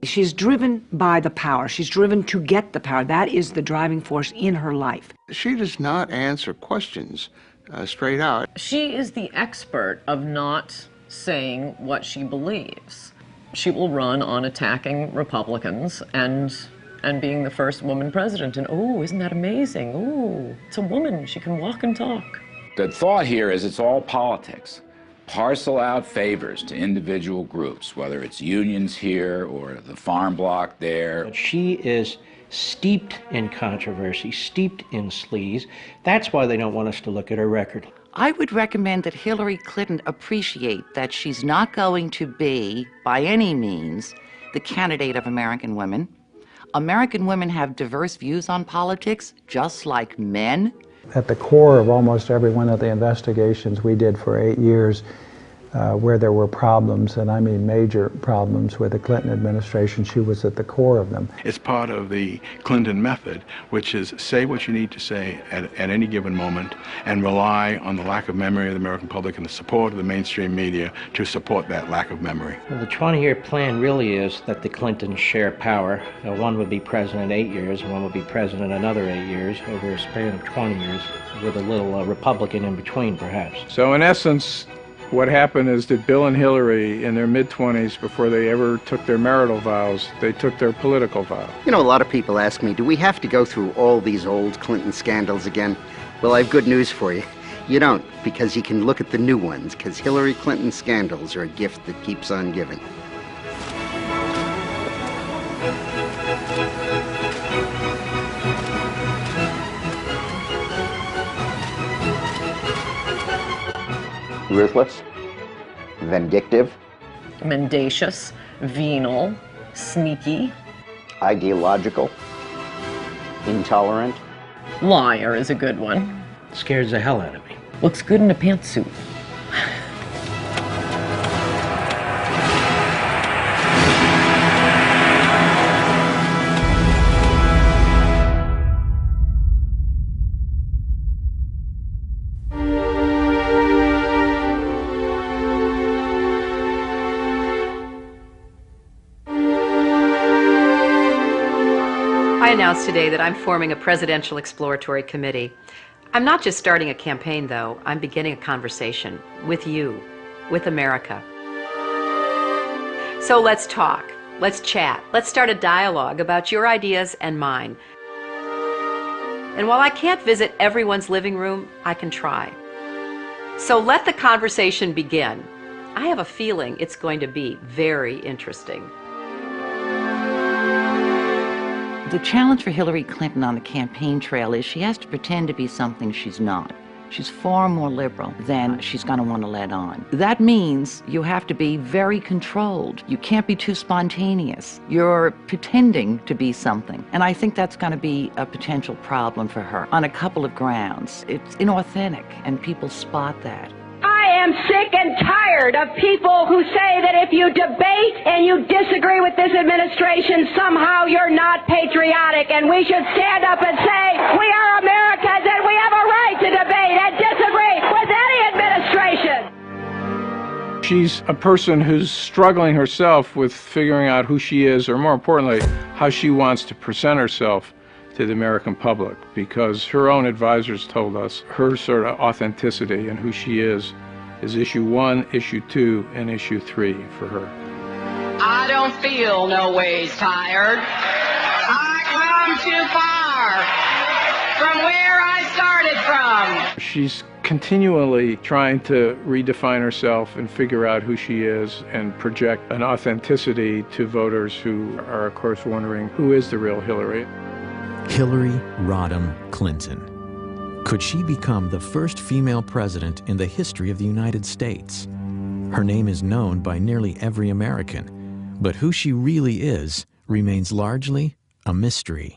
She's driven by the power. She's driven to get the power. That is the driving force in her life. She does not answer questions straight out. She is the expert of not saying what she believes. She will run on attacking Republicans and being the first woman president. And oh, isn't that amazing? Oh, it's a woman. She can walk and talk. The thought here is it's all politics. Parcel out favors to individual groups, whether it's unions here or the farm bloc there. She is steeped in controversy, steeped in sleaze. That's why they don't want us to look at her record. I would recommend that Hillary Clinton appreciate that she's not going to be, by any means, the candidate of American women. American women have diverse views on politics, just like men. At the core of almost every one of the investigations we did for 8 years, where there were problems, and I mean major problems with the Clinton administration, she was at the core of them. It's part of the Clinton method, which is say what you need to say at any given moment and rely on the lack of memory of the American public and the support of the mainstream media to support that lack of memory. Well, the 20-year plan really is that the Clintons share power. One would be president 8 years, and one would be president another 8 years over a span of 20 years, with a little Republican in between, perhaps. So in essence, what happened is that Bill and Hillary, in their mid-20s, before they ever took their marital vows, they took their political vows. You know, a lot of people ask me, do we have to go through all these old Clinton scandals again? Well, I have good news for you. You don't, because you can look at the new ones, because Hillary Clinton scandals are a gift that keeps on giving. Ruthless, vindictive, Mendacious, venal, sneaky. Ideological, intolerant. Liar is a good one. Scares the hell out of me. Looks good in a pantsuit. I announced today that I'm forming a presidential exploratory committee. I'm not just starting a campaign, though. I'm beginning a conversation with you, with America. So let's talk, let's chat, let's start a dialogue about your ideas and mine. And while I can't visit everyone's living room, I can try. So let the conversation begin. I have a feeling it's going to be very interesting. The challenge for Hillary Clinton on the campaign trail is she has to pretend to be something she's not. She's far more liberal than she's going to want to let on. That means you have to be very controlled. You can't be too spontaneous. You're pretending to be something. And I think that's going to be a potential problem for her on a couple of grounds. It's inauthentic, and people spot that. I am sick and tired of people who say that if you debate and you disagree with this administration, somehow you're not patriotic, and we should stand up and say, we are Americans and we have a right to debate and disagree with any administration. She's a person who's struggling herself with figuring out who she is, or more importantly, how she wants to present herself to the American public, because her own advisors told us her sort of authenticity and who she is issue 1, issue 2, and issue 3 for her. I don't feel no ways tired. I come too far from where I started from. She's continually trying to redefine herself and figure out who she is and project an authenticity to voters who are, of course, wondering who is the real Hillary. Hillary Rodham Clinton. Could she become the first female president in the history of the United States? Her name is known by nearly every American, but who she really is remains largely a mystery.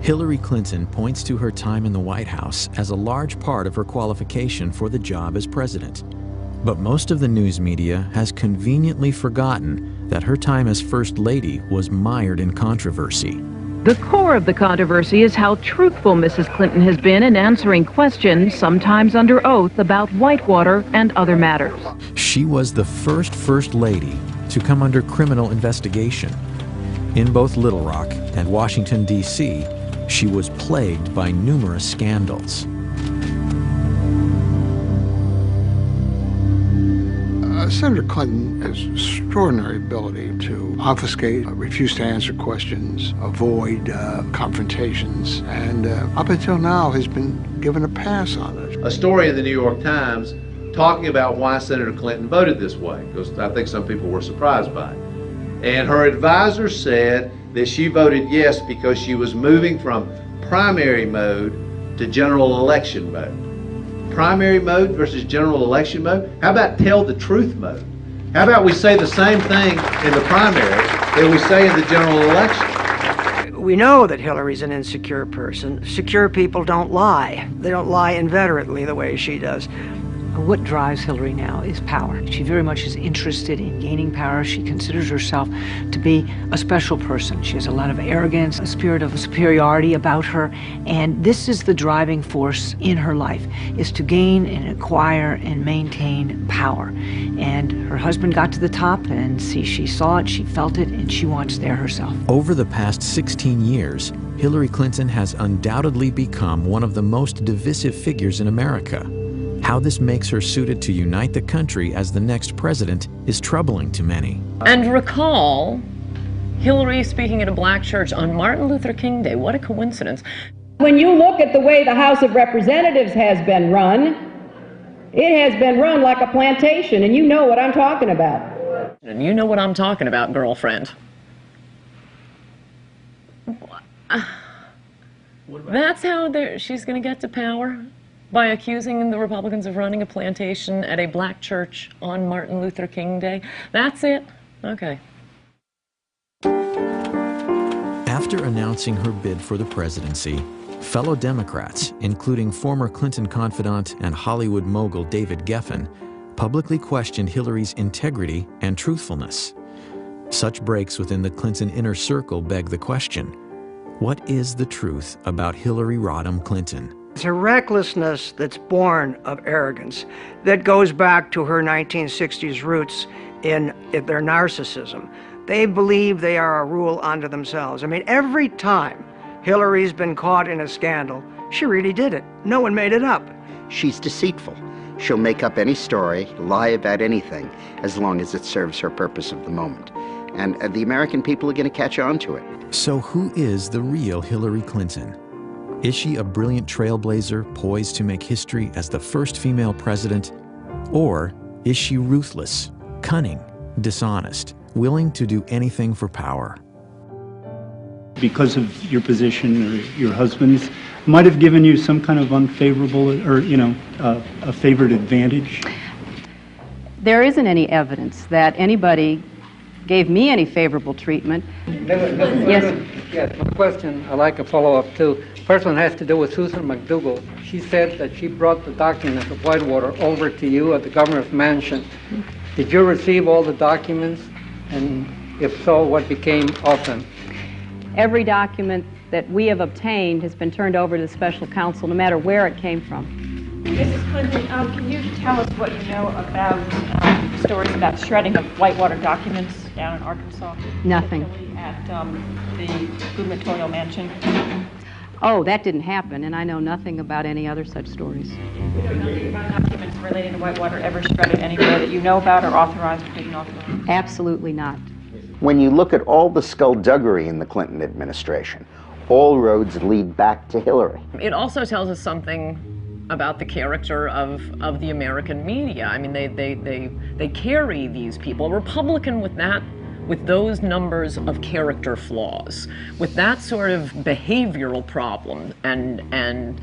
Hillary Clinton points to her time in the White House as a large part of her qualification for the job as president. But most of the news media has conveniently forgotten that her time as First Lady was mired in controversy. The core of the controversy is how truthful Mrs. Clinton has been in answering questions, sometimes under oath, about Whitewater and other matters. She was the first lady to come under criminal investigation. In both Little Rock and Washington, D.C., she was plagued by numerous scandals. Senator Clinton has extraordinary ability to obfuscate, refuse to answer questions, avoid confrontations, and up until now has been given a pass on it. A story in the New York Times talking about why Senator Clinton voted this way, because I think some people were surprised by it. And her advisor said that she voted yes because she was moving from primary mode to general election mode. Primary mode versus general election mode? How about tell the truth mode? How about we say the same thing in the primary that we say in the general election? We know that Hillary's an insecure person. Secure people don't lie. They don't lie inveterately the way she does. What drives Hillary now is power. She very much is interested in gaining power. She considers herself to be a special person. She has a lot of arrogance, a spirit of superiority about her, and this is the driving force in her life, is to gain and acquire and maintain power. And her husband got to the top, and she saw it, she felt it, and she wants there herself. Over the past 16 years, Hillary Clinton has undoubtedly become one of the most divisive figures in America. How this makes her suited to unite the country as the next president is troubling to many. And recall Hillary speaking at a black church on Martin Luther King Day. What a coincidence. When you look at the way the House of Representatives has been run, it has been run like a plantation, and you know what I'm talking about. And you know what I'm talking about, girlfriend. That's how she's going to get to power? By accusing the Republicans of running a plantation at a black church on Martin Luther King Day? That's it? Okay. After announcing her bid for the presidency, fellow Democrats, including former Clinton confidant and Hollywood mogul David Geffen, publicly questioned Hillary's integrity and truthfulness. Such breaks within the Clinton inner circle beg the question: what is the truth about Hillary Rodham Clinton? It's a recklessness that's born of arrogance that goes back to her 1960s roots in their narcissism. They believe they are a rule unto themselves. I mean, every time Hillary's been caught in a scandal, she really did it. No one made it up. She's deceitful. She'll make up any story, lie about anything, as long as it serves her purpose of the moment. And the American people are going to catch on to it. So who is the real Hillary Clinton? Is she a brilliant trailblazer poised to make history as the first female president? Or is she ruthless, cunning, dishonest, willing to do anything for power? Because of your position or your husband's, might have given you some kind of unfavorable or, a favored advantage? There isn't any evidence that anybody gave me any favorable treatment. Yes, my question, I'd like a follow-up too. First one has to do with Susan McDougal. She said that she brought the documents of Whitewater over to you at the governor's mansion. Did you receive all the documents? And if so, what became of them? Every document that we have obtained has been turned over to the special counsel, no matter where it came from. Mrs. Clinton, can you tell us what you know about stories about shredding of Whitewater documents down in Arkansas? Nothing. At the gubernatorial mansion? Oh, that didn't happen, and I know nothing about any other such stories. You know nothing about documents relating to Whitewater ever shredded anywhere that you know about or authorized or didn't authorize? Absolutely not. When you look at all the skullduggery in the Clinton administration, all roads lead back to Hillary. It also tells us something about the character of the American media. I mean, they carry these people. A Republican with those numbers of character flaws, with that sort of behavioral problem and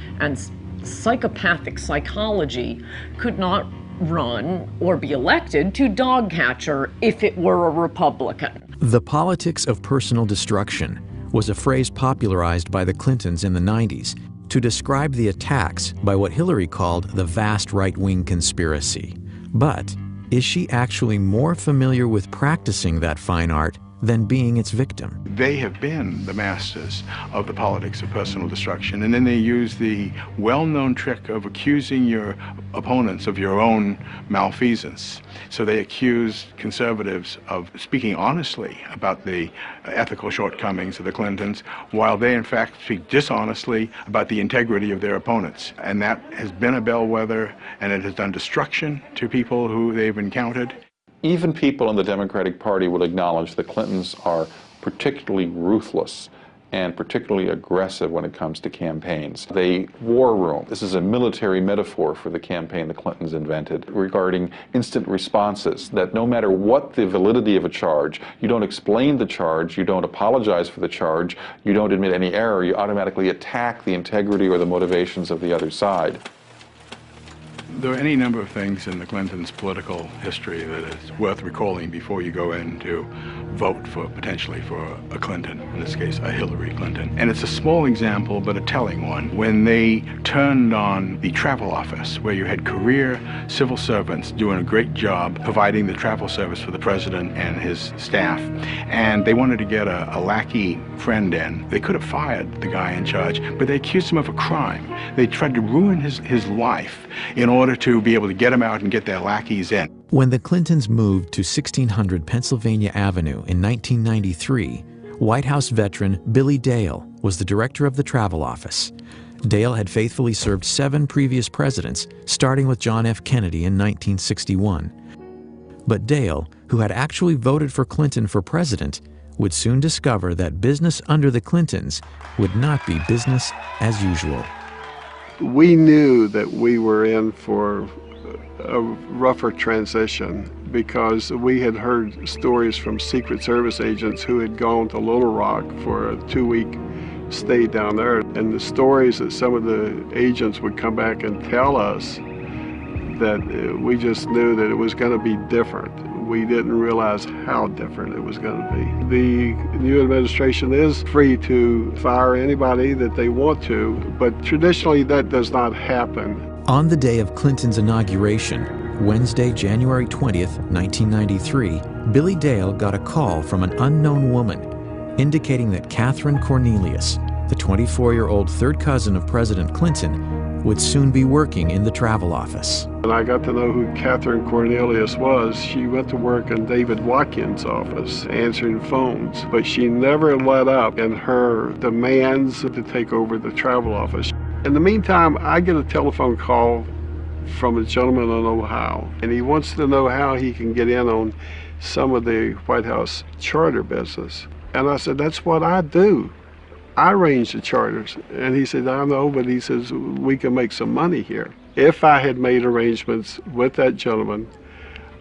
psychopathic psychology could not run or be elected to dog catcher if it were a Republican. The politics of personal destruction was a phrase popularized by the Clintons in the 90s to describe the attacks by what Hillary called the vast right-wing conspiracy. But is she actually more familiar with practicing that fine art than being its victim. They have been the masters of the politics of personal destruction, and then they use the well-known trick of accusing your opponents of your own malfeasance. So they accuse conservatives of speaking honestly about the ethical shortcomings of the Clintons, while they in fact speak dishonestly about the integrity of their opponents. And that has been a bellwether, and it has done destruction to people who they've encountered. Even people in the Democratic Party will acknowledge the Clintons are particularly ruthless and particularly aggressive when it comes to campaigns. They war room. This is a military metaphor for the campaign the Clintons invented regarding instant responses, that no matter what the validity of a charge, you don't explain the charge, you don't apologize for the charge, you don't admit any error, you automatically attack the integrity or the motivations of the other side. There are any number of things in the Clintons' political history that is worth recalling before you go in to vote for, potentially, for a Clinton, in this case, a Hillary Clinton. And it's a small example, but a telling one. When they turned on the travel office, where you had career civil servants doing a great job providing the travel service for the president and his staff, and they wanted to get a lackey friend in, they could have fired the guy in charge, but they accused him of a crime. They tried to ruin his life in order to be able to get him out and get their lackeys in. When the Clintons moved to 1600 Pennsylvania Avenue in 1993, White House veteran Billy Dale was the director of the travel office. Dale had faithfully served 7 previous presidents, starting with John F. Kennedy in 1961. But Dale, who had actually voted for Clinton for president, would soon discover that business under the Clintons would not be business as usual. We knew that we were in for a rougher transition because we had heard stories from Secret Service agents who had gone to Little Rock for a 2-week stay down there. And the stories that some of the agents would come back and tell us, that we just knew that it was going to be different. We didn't realize how different it was going to be. The new administration is free to fire anybody that they want to, but traditionally that does not happen. On the day of Clinton's inauguration, Wednesday, January 20th, 1993, Billy Dale got a call from an unknown woman indicating that Catherine Cornelius, the 24-year-old third cousin of President Clinton, would soon be working in the travel office. And I got to know who Catherine Cornelius was. She went to work in David Watkins' office, answering phones, but she never let up in her demands to take over the travel office. In the meantime, I get a telephone call from a gentleman in Ohio, and he wants to know how he can get in on some of the White House charter business. And I said, that's what I do. I arrange the charters. And he said, I know, but he says, we can make some money here. If I had made arrangements with that gentleman,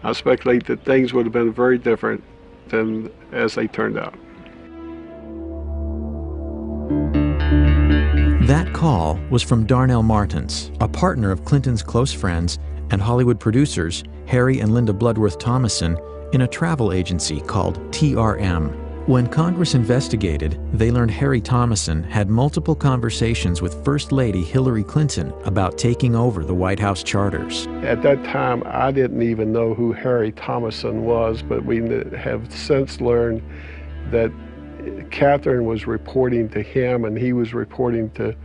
I speculate that things would have been very different than as they turned out. That call was from Darnell Martins, a partner of Clinton's close friends and Hollywood producers Harry and Linda Bloodworth Thomason in a travel agency called TRM. When Congress investigated, they learned Harry Thomason had multiple conversations with First Lady Hillary Clinton about taking over the White House charters. At that time, I didn't even know who Harry Thomason was, but we have since learned that Catherine was reporting to him and he was reporting to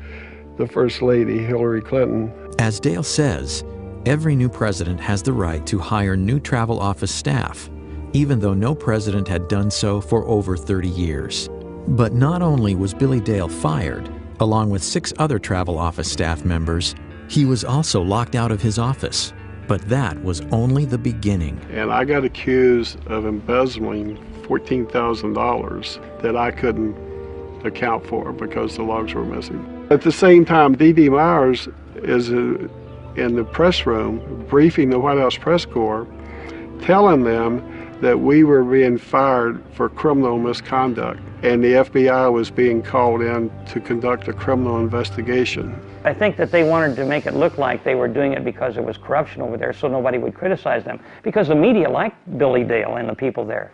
the First Lady Hillary Clinton. As Dale says, every new president has the right to hire new travel office staff, even though no president had done so for over 30 years. But not only was Billy Dale fired, along with 6 other travel office staff members, he was also locked out of his office. But that was only the beginning. And I got accused of embezzling $14,000 that I couldn't account for because the logs were missing. At the same time, D.D. Myers is in the press room briefing the White House press corps, telling them that we were being fired for criminal misconduct and the FBI was being called in to conduct a criminal investigation. I think that they wanted to make it look like they were doing it because there was corruption over there so nobody would criticize them, because the media liked Billy Dale and the people there.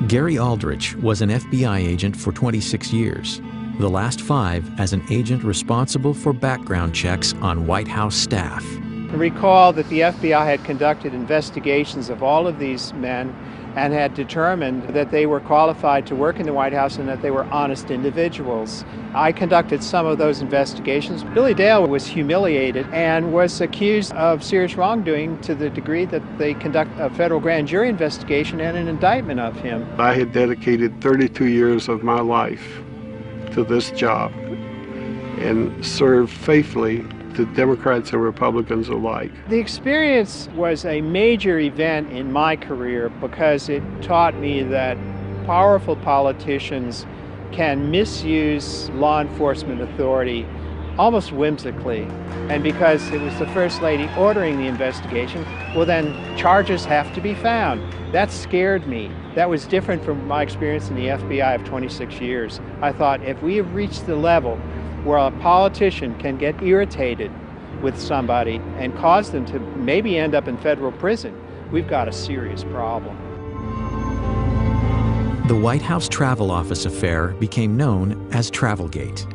Gary Aldrich was an FBI agent for 26 years, the last 5 as an agent responsible for background checks on White House staff. Recall that the FBI had conducted investigations of all of these men and had determined that they were qualified to work in the White House and that they were honest individuals. I conducted some of those investigations. Billy Dale was humiliated and was accused of serious wrongdoing to the degree that they conduct a federal grand jury investigation and an indictment of him. I had dedicated 32 years of my life to this job and served faithfully to Democrats and Republicans alike. The experience was a major event in my career because it taught me that powerful politicians can misuse law enforcement authority almost whimsically. And because it was the First Lady ordering the investigation, well then charges have to be found. That scared me. That was different from my experience in the FBI of 26 years. I thought if we have reached the level where a politician can get irritated with somebody and cause them to maybe end up in federal prison, we've got a serious problem. The White House Travel Office affair became known as Travelgate.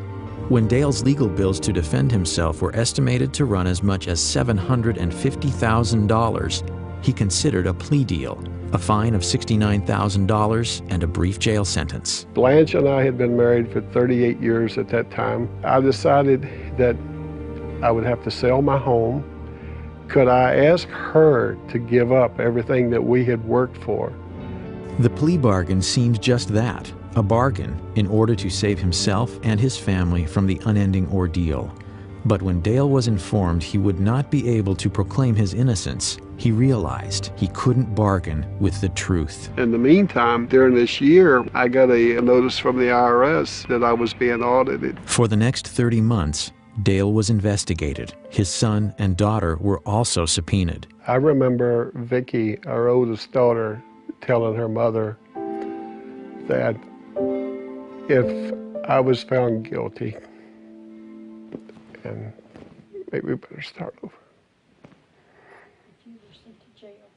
When Dale's legal bills to defend himself were estimated to run as much as $750,000, he considered a plea deal, a fine of $69,000, and a brief jail sentence. Blanche and I had been married for 38 years at that time. I decided that I would have to sell my home. Could I ask her to give up everything that we had worked for? The plea bargain seemed just that, a bargain in order to save himself and his family from the unending ordeal. But when Dale was informed he would not be able to proclaim his innocence, he realized he couldn't bargain with the truth. In the meantime, during this year, I got a notice from the IRS that I was being audited. For the next 30 months, Dale was investigated. His son and daughter were also subpoenaed. I remember Vicki, our oldest daughter, telling her mother that if I was found guilty, and maybe we better start over. You were sent to jail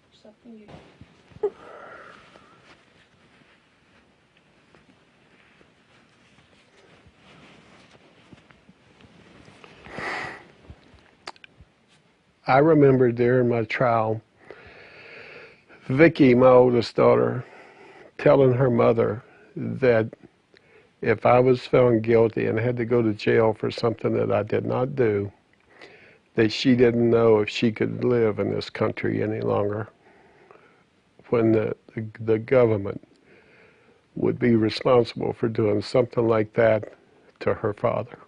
for something you... I remember during my trial, Vicki, my oldest daughter, telling her mother that if I was found guilty and had to go to jail for something that I did not do, that she didn't know if she could live in this country any longer, when the government would be responsible for doing something like that to her father.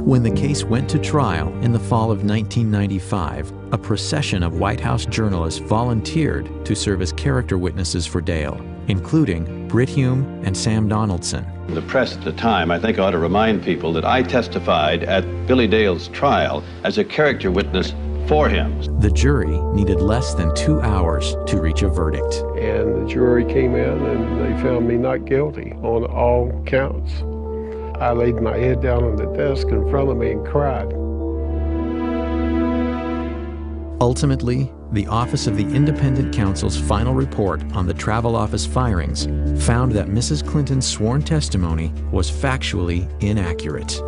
When the case went to trial in the fall of 1995, a procession of White House journalists volunteered to serve as character witnesses for Dale, including Brit Hume and Sam Donaldson. The press at the time, I think, ought to remind people that I testified at Billy Dale's trial as a character witness for him. The jury needed less than 2 hours to reach a verdict. And the jury came in and they found me not guilty on all counts. I laid my head down on the desk in front of me and cried. Ultimately, the Office of the Independent Counsel's final report on the Travel Office firings found that Mrs. Clinton's sworn testimony was factually inaccurate.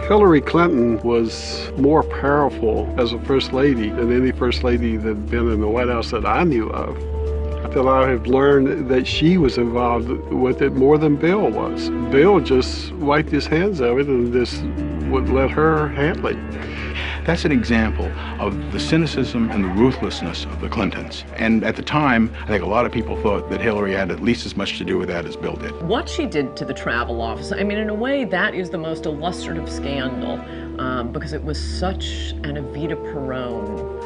Hillary Clinton was more powerful as a First Lady than any First Lady that had been in the White House that I knew of. Until I have learned that she was involved with it more than Bill was. Bill just wiped his hands of it and just would let her handle it. That's an example of the cynicism and the ruthlessness of the Clintons. And at the time, I think a lot of people thought that Hillary had at least as much to do with that as Bill did. What she did to the travel office, I mean, in a way, that is the most illustrative scandal because it was such an Evita Peron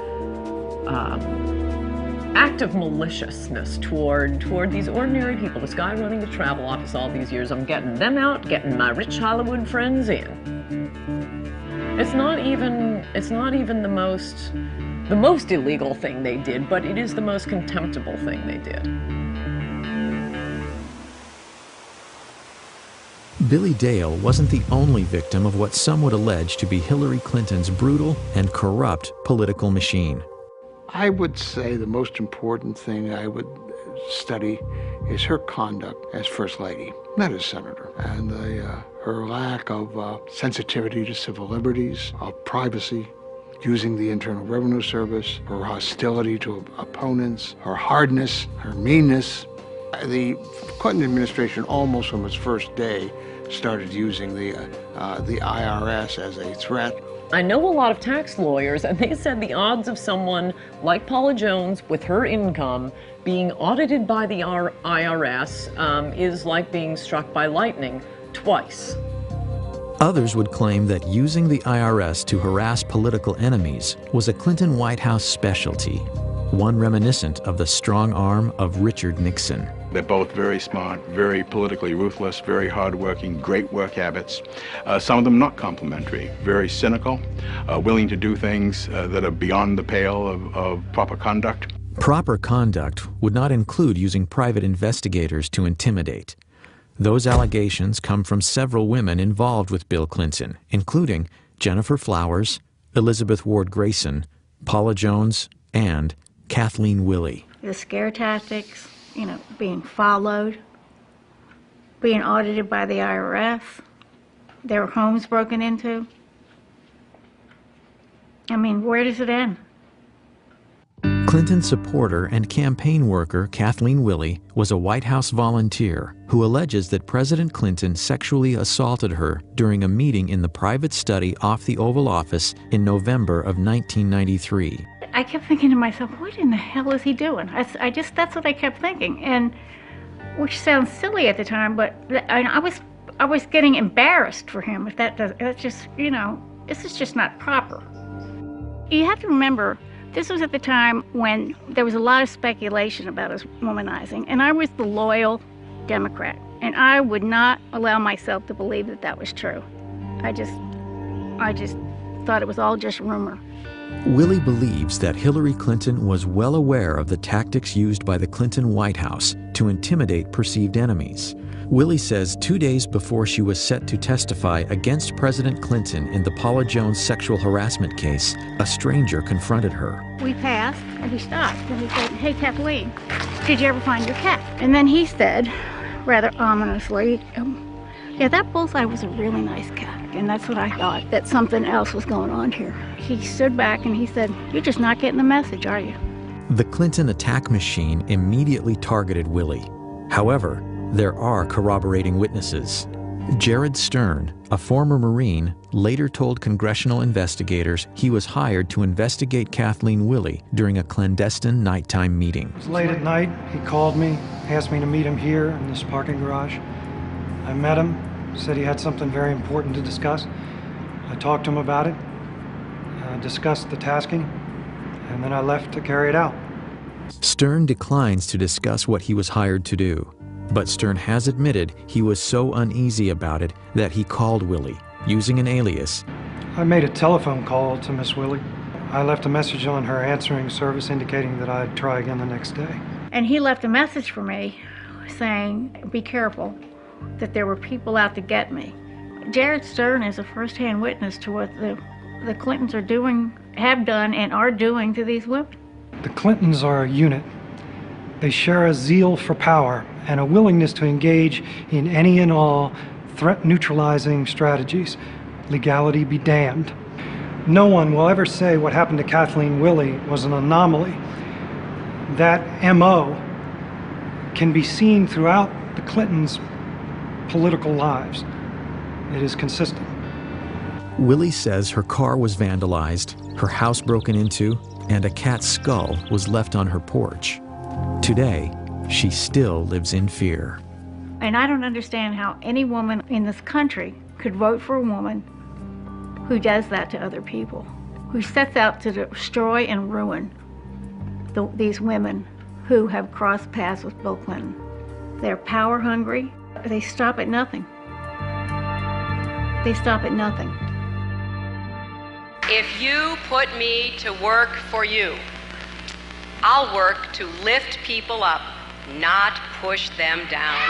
act of maliciousness toward these ordinary people. This guy running the travel office all these years, I'm getting them out, getting my rich Hollywood friends in. It's not even the most illegal thing they did, but it is the most contemptible thing they did. Billy Dale wasn't the only victim of what some would allege to be Hillary Clinton's brutal and corrupt political machine. I would say the most important thing I would study is her conduct as First Lady, not as Senator. And her lack of sensitivity to civil liberties, of privacy, using the Internal Revenue Service, her hostility to opponents, her hardness, her meanness. The Clinton administration, almost from its first day, started using the IRS as a threat. I know a lot of tax lawyers, and they said the odds of someone like Paula Jones with her income being audited by the IRS is like being struck by lightning twice. Others would claim that using the IRS to harass political enemies was a Clinton White House specialty, one reminiscent of the strong arm of Richard Nixon. They're both very smart, very politically ruthless, very hardworking, great work habits. Some of them not complimentary, very cynical, willing to do things that are beyond the pale of proper conduct. Proper conduct would not include using private investigators to intimidate. Those allegations come from several women involved with Bill Clinton, including Jennifer Flowers, Elizabeth Ward Grayson, Paula Jones, and Kathleen Willey. The scare tactics, being followed, being audited by the IRS, their homes broken into. I mean, where does it end? Clinton supporter and campaign worker Kathleen Willey was a White House volunteer who alleges that President Clinton sexually assaulted her during a meeting in the private study off the Oval Office in November of 1993. I kept thinking to myself, what in the hell is he doing? That's what I kept thinking, and which sounds silly at the time, but I was getting embarrassed for him. If that's just, this is just not proper. You have to remember, this was at the time when there was a lot of speculation about his womanizing, and I was the loyal Democrat, and I would not allow myself to believe that that was true. I just thought it was all just rumor. Willey believes that Hillary Clinton was well aware of the tactics used by the Clinton White House to intimidate perceived enemies. Willey says 2 days before she was set to testify against President Clinton in the Paula Jones sexual harassment case, a stranger confronted her. We passed, and he stopped, and he said, "Hey, Kathleen, did you ever find your cat?" And then he said, rather ominously, "Yeah, that bullseye was a really nice cat." And that's what I thought, that something else was going on here. He stood back and he said, "You're just not getting the message, are you?" The Clinton attack machine immediately targeted Willey. However, there are corroborating witnesses. Jared Stern, a former Marine, later told congressional investigators he was hired to investigate Kathleen Willey during a clandestine nighttime meeting. It was late at night. He called me, asked me to meet him here in this parking garage. I met him, said he had something very important to discuss. I talked to him about it, discussed the tasking, and then I left to carry it out. Stern declines to discuss what he was hired to do. But Stern has admitted he was so uneasy about it that he called Willey, using an alias. I made a telephone call to Miss Willey. I left a message on her answering service indicating that I'd try again the next day. And he left a message for me saying, "Be careful, that there were people out to get me." Jared Stern is a first-hand witness to what the Clintons are doing, have done, and are doing to these women. The Clintons are a unit. They share a zeal for power and a willingness to engage in any and all threat-neutralizing strategies. Legality be damned. No one will ever say what happened to Kathleen Willey was an anomaly. That MO can be seen throughout the Clintons' political lives. It is consistent. Willey says her car was vandalized, her house broken into, and a cat's skull was left on her porch. Today, she still lives in fear. And I don't understand how any woman in this country could vote for a woman who does that to other people, who sets out to destroy and ruin these women who have crossed paths with Bill Clinton. They're power hungry. They stop at nothing. They stop at nothing. If you put me to work for you, I'll work to lift people up, not push them down.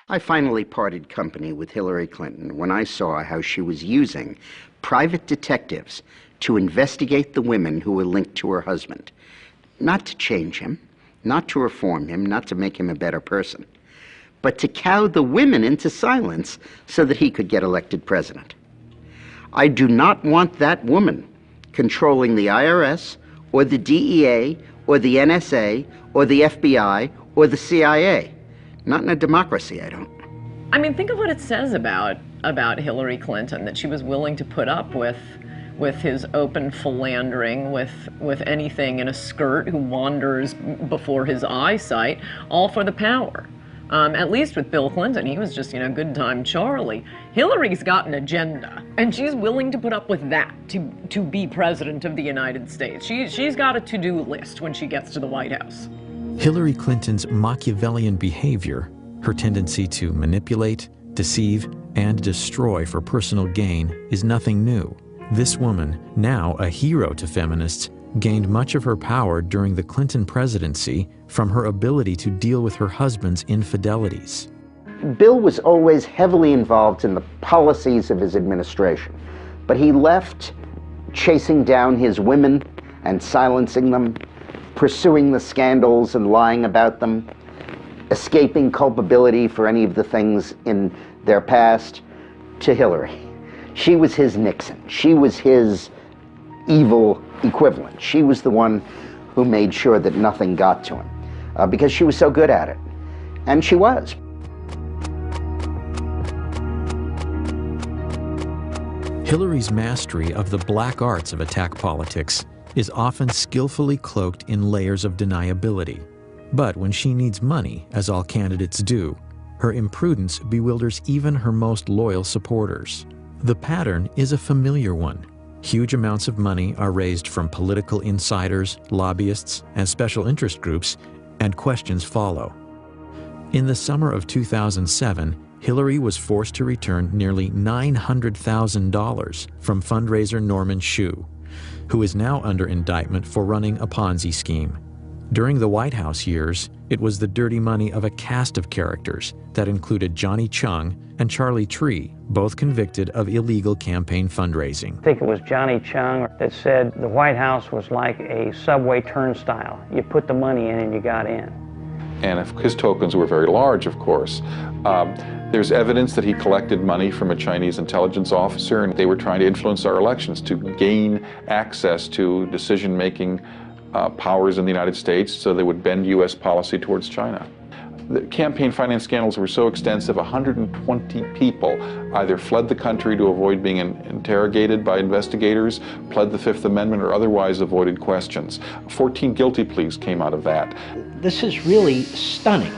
I finally parted company with Hillary Clinton when I saw how she was using private detectives to investigate the women who were linked to her husband. Not to change him, not to reform him, not to make him a better person, but to cow the women into silence so that he could get elected president. I do not want that woman controlling the IRS or the DEA or the NSA or the FBI or the CIA. Not in a democracy, I don't. I mean, think of what it says about Hillary Clinton, that she was willing to put up with his open philandering with anything in a skirt who wanders before his eyesight, all for the power. At least with Bill Clinton, he was just, good time Charlie. Hillary's got an agenda, and she's willing to put up with that to be president of the United States. She's got a to-do list when she gets to the White House. Hillary Clinton's Machiavellian behavior, her tendency to manipulate, deceive, and destroy for personal gain, is nothing new. This woman, now a hero to feminists, gained much of her power during the Clinton presidency from her ability to deal with her husband's infidelities. Bill was always heavily involved in the policies of his administration, but he left chasing down his women and silencing them, pursuing the scandals and lying about them, escaping culpability for any of the things in their past, to Hillary. She was his Nixon. She was his evil equivalent. She was the one who made sure that nothing got to him because she was so good at it. And she was. Hillary's mastery of the black arts of attack politics is often skillfully cloaked in layers of deniability. But when she needs money, as all candidates do, her imprudence bewilders even her most loyal supporters. The pattern is a familiar one. Huge amounts of money are raised from political insiders, lobbyists, and special interest groups, and questions follow. In the summer of 2007, Hillary was forced to return nearly $900,000 from fundraiser Norman Shue, who is now under indictment for running a Ponzi scheme. During the White House years, it was the dirty money of a cast of characters that included Johnny Chung and Charlie Tree, both convicted of illegal campaign fundraising. I think it was Johnny Chung that said the White House was like a subway turnstile. You put the money in and you got in. And if his tokens were very large, of course. There's evidence that he collected money from a Chinese intelligence officer, and they were trying to influence our elections to gain access to decision-making powers in the United States so they would bend U.S. policy towards China. The campaign finance scandals were so extensive, 120 people either fled the country to avoid being interrogated by investigators, pled the Fifth Amendment, or otherwise avoided questions. 14 guilty pleas came out of that. This is really stunning.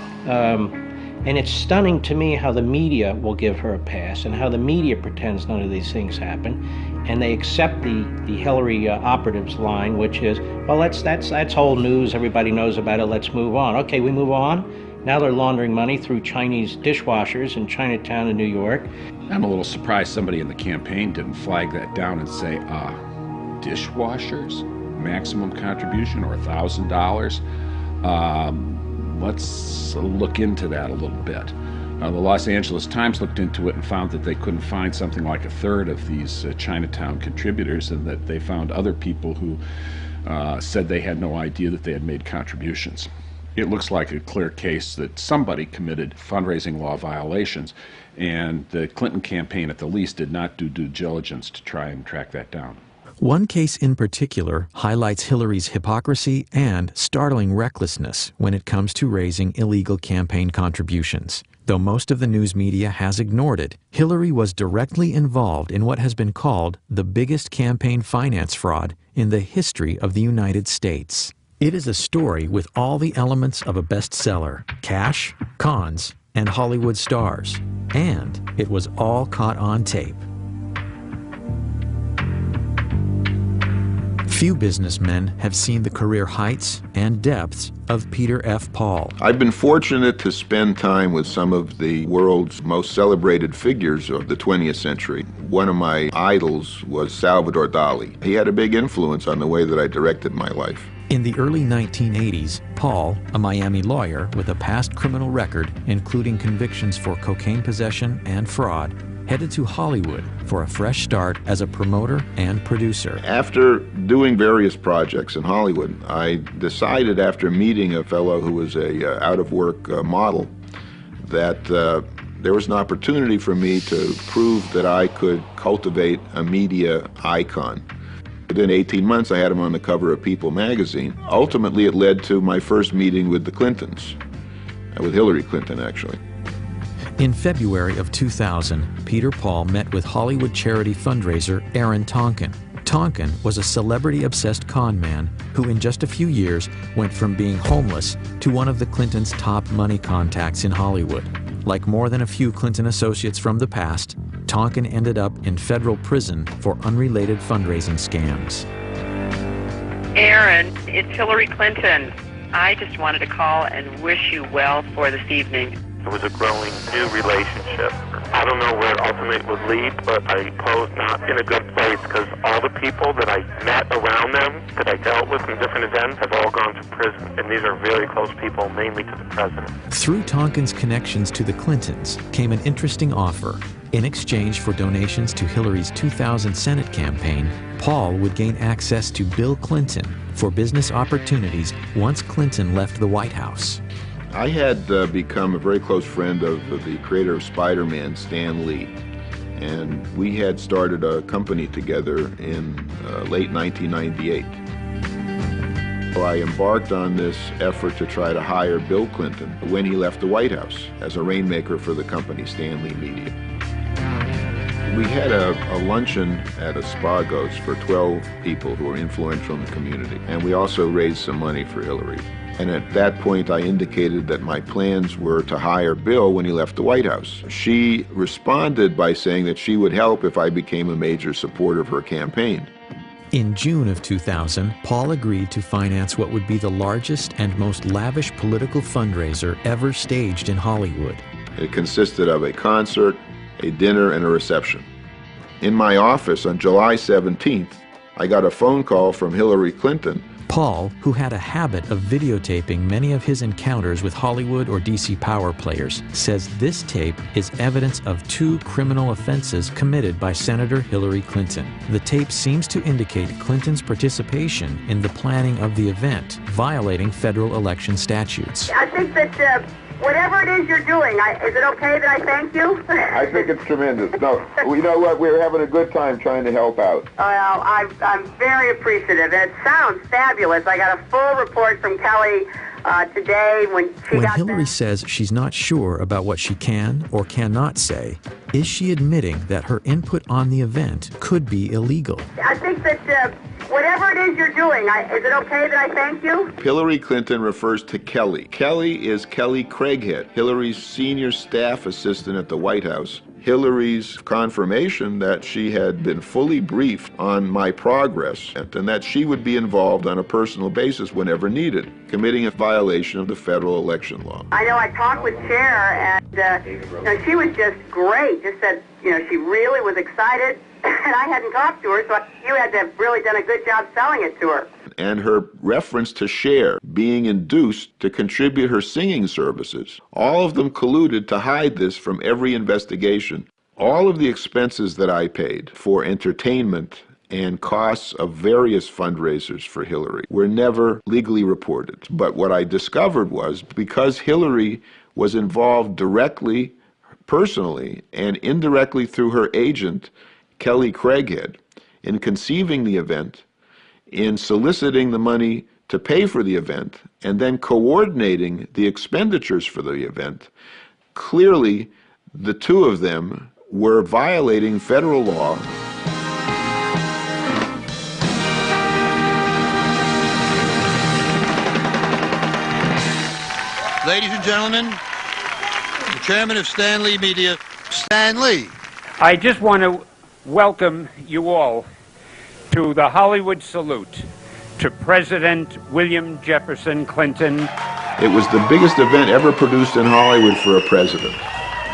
And it's stunning to me how the media will give her a pass and how the media pretends none of these things happen. And they accept the Hillary operatives line, which is, well, that's old news. Everybody knows about it. Let's move on. Okay, we move on. Now they're laundering money through Chinese dishwashers in Chinatown in New York. I'm a little surprised somebody in the campaign didn't flag that down and say, dishwashers, maximum contribution, or $1,000. Let's look into that a little bit. The Los Angeles Times looked into it and found that they couldn't find something like a third of these Chinatown contributors, and that they found other people who said they had no idea that they had made contributions. It looks like a clear case that somebody committed fundraising law violations, and the Clinton campaign at the least did not do due diligence to try and track that down. One case in particular highlights Hillary's hypocrisy and startling recklessness when it comes to raising illegal campaign contributions. Though most of the news media has ignored it, Hillary was directly involved in what has been called the biggest campaign finance fraud in the history of the United States. It is a story with all the elements of a bestseller: cash, cons, and Hollywood stars. And it was all caught on tape. Few businessmen have seen the career heights and depths of Peter F. Paul. I've been fortunate to spend time with some of the world's most celebrated figures of the 20th century. One of my idols was Salvador Dali. He had a big influence on the way that I directed my life. In the early 1980s, Paul, a Miami lawyer with a past criminal record, including convictions for cocaine possession and fraud, headed to Hollywood for a fresh start as a promoter and producer. After doing various projects in Hollywood, I decided after meeting a fellow who was a out-of-work model that there was an opportunity for me to prove that I could cultivate a media icon. Within 18 months, I had him on the cover of People magazine. Ultimately, it led to my first meeting with the Clintons, with Hillary Clinton, actually. In February of 2000, Peter Paul met with Hollywood charity fundraiser Aaron Tonkin. Tonkin was a celebrity-obsessed con man who in just a few years went from being homeless to one of the Clintons' top money contacts in Hollywood. Like more than a few Clinton associates from the past, Tonkin ended up in federal prison for unrelated fundraising scams. Aaron, it's Hillary Clinton. I just wanted to call and wish you well for this evening. It was a growing new relationship. I don't know where it ultimately would lead, but I suppose not in a good place because all the people that I met around them, that I dealt with in different events, have all gone to prison. And these are very close people, mainly to the president. Through Tonkin's connections to the Clintons came an interesting offer. In exchange for donations to Hillary's 2000 Senate campaign, Paul would gain access to Bill Clinton for business opportunities once Clinton left the White House. I had become a very close friend of the creator of Spider-Man, Stan Lee, and we had started a company together in late 1998. So I embarked on this effort to try to hire Bill Clinton when he left the White House as a rainmaker for the company, Stan Lee Media. We had a luncheon at Espagos for 12 people who were influential in the community, and we also raised some money for Hillary. And at that point, I indicated that my plans were to hire Bill when he left the White House. She responded by saying that she would help if I became a major supporter of her campaign. In June of 2000, Paul agreed to finance what would be the largest and most lavish political fundraiser ever staged in Hollywood. It consisted of a concert, a dinner, and a reception. In my office on July 17th, I got a phone call from Hillary Clinton. Paul, who had a habit of videotaping many of his encounters with Hollywood or DC power players, says this tape is evidence of 2 criminal offenses committed by Senator Hillary Clinton. The tape seems to indicate Clinton's participation in the planning of the event, violating federal election statutes. I think that whatever it is you're doing, is it okay that I thank you? I think it's tremendous. No, you know what? We're having a good time trying to help out. Well, I'm very appreciative. And it sounds fabulous. I got a full report from Kelly today when Hillary says she's not sure about what she can or cannot say, is she admitting that her input on the event could be illegal? I think that whatever it is you're doing, is it okay that I thank you? Hillary Clinton refers to Kelly. Kelly is Kelly Craighead, Hillary's senior staff assistant at the White House. Hillary's confirmation that she had been fully briefed on my progress and that she would be involved on a personal basis whenever needed, committing a violation of the federal election law. I know I talked with Cher, and she was just great. Just said, she really was excited, and I hadn't talked to her, so you had to have really done a good job selling it to her. And her reference to Cher being induced to contribute her singing services. All of them colluded to hide this from every investigation. All of the expenses that I paid for entertainment and costs of various fundraisers for Hillary were never legally reported. But what I discovered was because Hillary was involved directly, personally, and indirectly through her agent, Kelly Craighead, in conceiving the event, in soliciting the money to pay for the event, and then coordinating the expenditures for the event, clearly the two of them were violating federal law. Ladies and gentlemen, the chairman of Stan Lee Media, Stan Lee. I just want to welcome you all to the Hollywood salute to President William Jefferson Clinton. It was the biggest event ever produced in Hollywood for a president.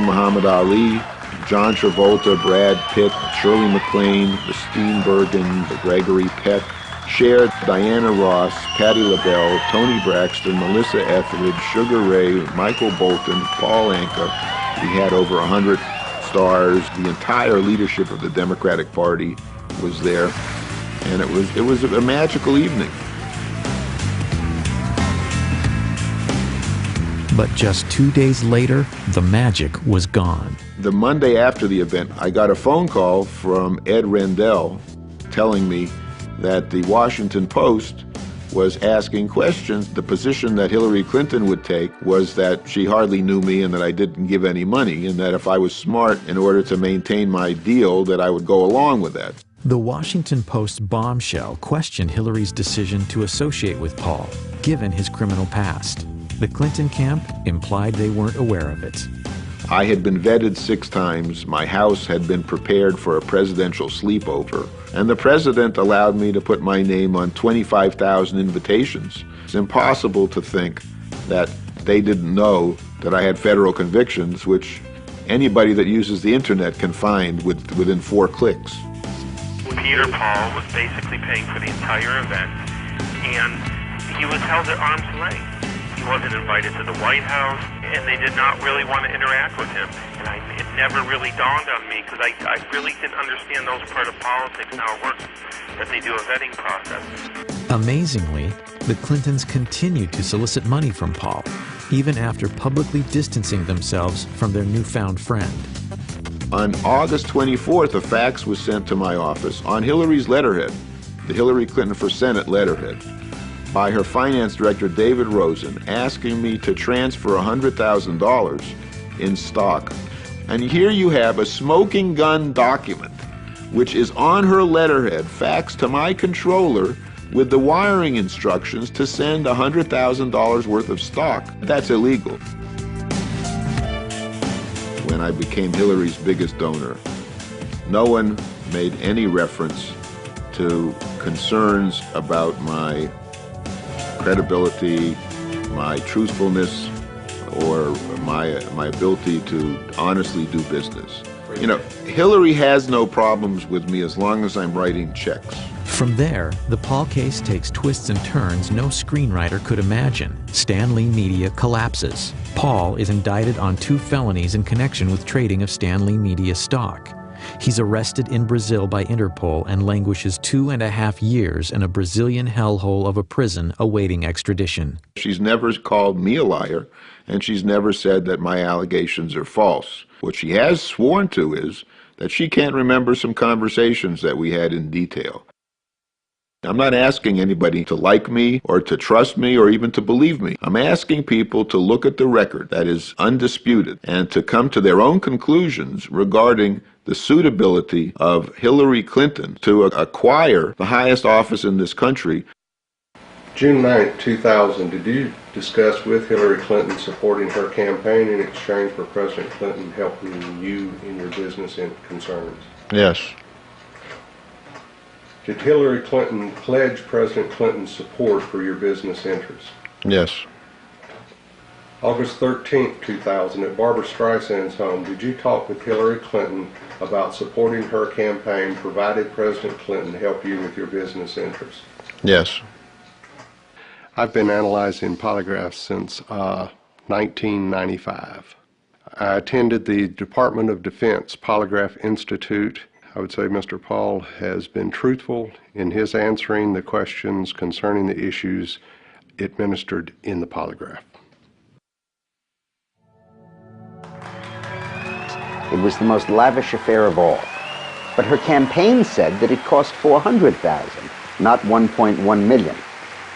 Muhammad Ali, John Travolta, Brad Pitt, Shirley MacLaine, the Steenburgen, Gregory Peck, Cher, Diana Ross, Patti LaBelle, Toni Braxton, Melissa Etheridge, Sugar Ray, Michael Bolton, Paul Anka. We had over 100 stars. The entire leadership of the Democratic Party was there, and it was a magical evening. But just 2 days later, the magic was gone. The Monday after the event, I got a phone call from Ed Rendell telling me that the Washington Post was asking questions. The position that Hillary Clinton would take was that she hardly knew me and that I didn't give any money, and that if I was smart in order to maintain my deal, that I would go along with that. The Washington Post bombshell questioned Hillary's decision to associate with Paul, given his criminal past. The Clinton camp implied they weren't aware of it. I had been vetted 6 times. My house had been prepared for a presidential sleepover, and the president allowed me to put my name on 25,000 invitations. It's impossible to think that they didn't know that I had federal convictions, which anybody that uses the internet can find within 4 clicks. Peter Paul was basically paying for the entire event, and he was held at arm's length. He wasn't invited to the White House, and they did not really want to interact with him. And it never really dawned on me, because I really didn't understand those part of politics and how it works, that they do a vetting process. Amazingly, the Clintons continued to solicit money from Paul, even after publicly distancing themselves from their newfound friend. On August 24th, a fax was sent to my office on Hillary's letterhead, the Hillary Clinton for Senate letterhead, by her finance director, David Rosen, asking me to transfer $100,000 in stock. And here you have a smoking gun document, which is on her letterhead, faxed to my controller with the wiring instructions to send $100,000 worth of stock. That's illegal. When I became Hillary's biggest donor, no one made any reference to concerns about my credibility, my truthfulness, or my ability to honestly do business. You know, Hillary has no problems with me as long as I'm writing checks. From there, the Paul case takes twists and turns no screenwriter could imagine. Stan Lee Media collapses. Paul is indicted on 2 felonies in connection with trading of Stan Lee Media stock. He's arrested in Brazil by Interpol and languishes 2.5 years in a Brazilian hellhole of a prison awaiting extradition. She's never called me a liar, and she's never said that my allegations are false. What she has sworn to is that she can't remember some conversations that we had in detail. I'm not asking anybody to like me or to trust me or even to believe me. I'm asking people to look at the record that is undisputed and to come to their own conclusions regarding the suitability of Hillary Clinton to acquire the highest office in this country. June 9, 2000, did you discuss with Hillary Clinton supporting her campaign in exchange for President Clinton helping you in your business concerns? Yes. Did Hillary Clinton pledge President Clinton's support for your business interests? Yes. August 13, 2000, at Barbra Streisand's home, did you talk with Hillary Clinton about supporting her campaign provided President Clinton help you with your business interests? Yes. I've been analyzing polygraphs since 1995. I attended the Department of Defense Polygraph Institute. I would say Mr. Paul has been truthful in his answering the questions concerning the issues administered in the polygraph. It was the most lavish affair of all. But her campaign said that it cost $400,000, not $1.1 million,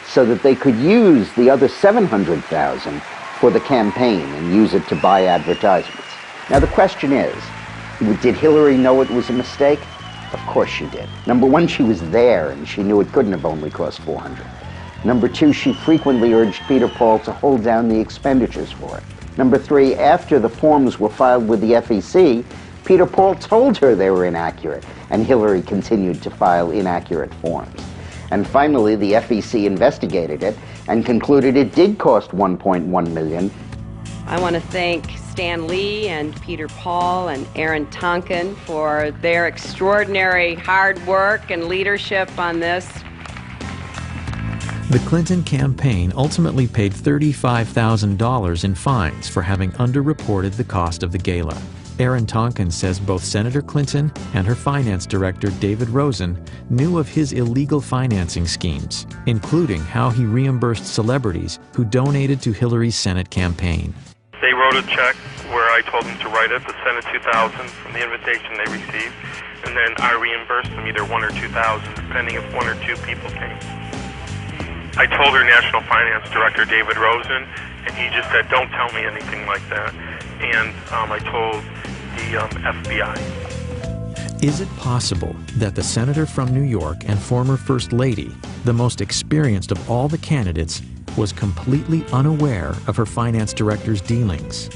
so that they could use the other $700,000 for the campaign and use it to buy advertisements. Now the question is, did Hillary know it was a mistake? Of course she did. Number one, she was there and she knew it couldn't have only cost $400,000. Number two, she frequently urged Peter Paul to hold down the expenditures for it. Number three, after the forms were filed with the FEC, Peter Paul told her they were inaccurate, and Hillary continued to file inaccurate forms. And finally, the FEC investigated it and concluded it did cost $1.1 million. I want to thank Stan Lee and Peter Paul and Aaron Tonkin for their extraordinary hard work and leadership on this. The Clinton campaign ultimately paid $35,000 in fines for having underreported the cost of the gala. Aaron Tonkin says both Senator Clinton and her finance director, David Rosen, knew of his illegal financing schemes, including how he reimbursed celebrities who donated to Hillary's Senate campaign. They wrote a check where I told them to write it, the Senate 2000 from the invitation they received, and then I reimbursed them either 1 or 2,000, depending if 1 or 2 people came. I told her National Finance Director David Rosen, and he just said, "Don't tell me anything like that." And I told the FBI. Is it possible that the senator from New York and former First Lady, the most experienced of all the candidates, was completely unaware of her finance director's dealings?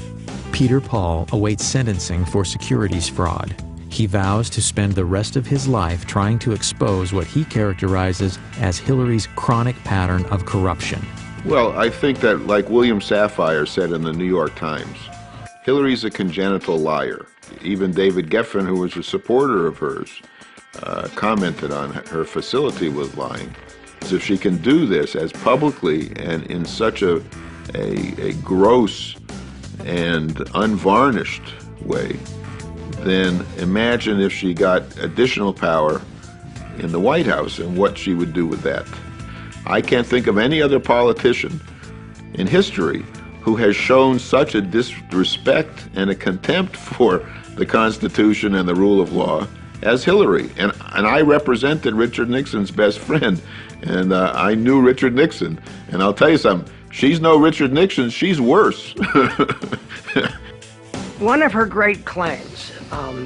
Peter Paul awaits sentencing for securities fraud. He vows to spend the rest of his life trying to expose what he characterizes as Hillary's chronic pattern of corruption. Well, I think that, like William Safire said in the New York Times, Hillary's a congenital liar. Even David Geffen, who was a supporter of hers, commented on her facility with lying. So if she can do this as publicly and in such a gross and unvarnished way, then imagine if she got additional power in the White House and what she would do with that. I can't think of any other politician in history who has shown such a disrespect and a contempt for the Constitution and the rule of law as Hillary. And I represented Richard Nixon's best friend, and I knew Richard Nixon. And I'll tell you something, she's no Richard Nixon, she's worse. One of her great claims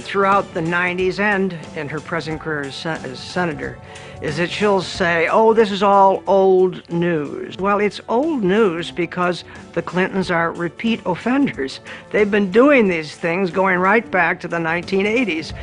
throughout the 90s and in her present career as senator is that she'll say, "Oh, this is all old news." Well, it's old news because the Clintons are repeat offenders. They've been doing these things going right back to the 1980s.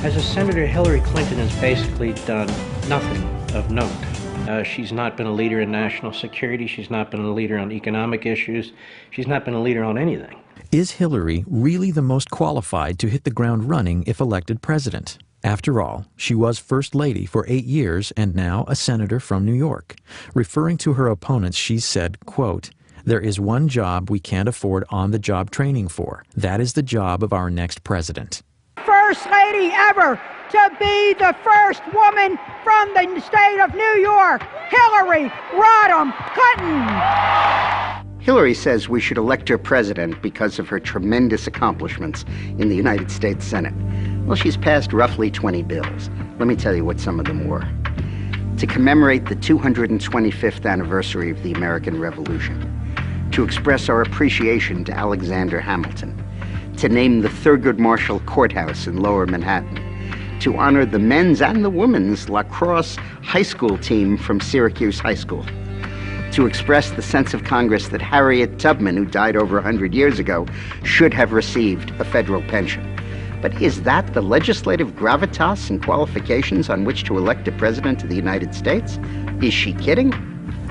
As a senator, Hillary Clinton has basically done nothing of note. She's not been a leader in national security. She's not been a leader on economic issues. She's not been a leader on anything. Is Hillary really the most qualified to hit the ground running if elected president? After all, she was First Lady for 8 years and now a senator from New York. Referring to her opponents, she said, quote, "There is one job we can't afford on-the-job training for. That is the job of our next president." First lady ever to be the first woman from the state of New York, Hillary Rodham Clinton. Hillary says we should elect her president because of her tremendous accomplishments in the United States Senate. Well, she's passed roughly 20 bills. Let me tell you what some of them were. To commemorate the 225th anniversary of the American Revolution, to express our appreciation to Alexander Hamilton, to name the Thurgood Marshall Courthouse in Lower Manhattan, to honor the men's and the women's lacrosse high school team from Syracuse High School, to express the sense of Congress that Harriet Tubman, who died over 100 years ago, should have received a federal pension. But is that the legislative gravitas and qualifications on which to elect a president of the United States? Is she kidding?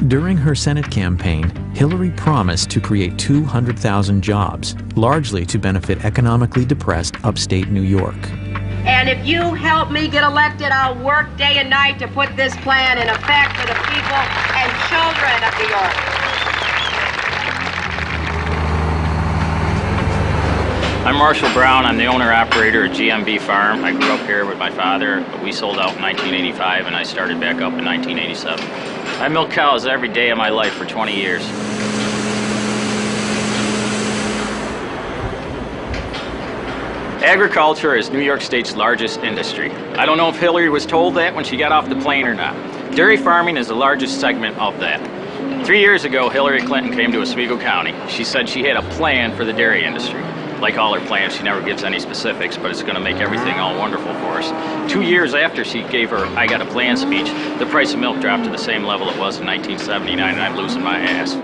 During her Senate campaign, Hillary promised to create 200,000 jobs, largely to benefit economically depressed upstate New York. And if you help me get elected, I'll work day and night to put this plan in effect for the people and children of New York. I'm Marshall Brown. I'm the owner-operator at GMB Farm. I grew up here with my father, but we sold out in 1985, and I started back up in 1987. I milked cows every day of my life for 20 years. Agriculture is New York State's largest industry. I don't know if Hillary was told that when she got off the plane or not. Dairy farming is the largest segment of that. 3 years ago, Hillary Clinton came to Oswego County. She said she had a plan for the dairy industry. Like all her plans, she never gives any specifics, but it's going to make everything all wonderful for us. 2 years after she gave her I Got a Plan speech, the price of milk dropped to the same level it was in 1979, and I'm losing my ass.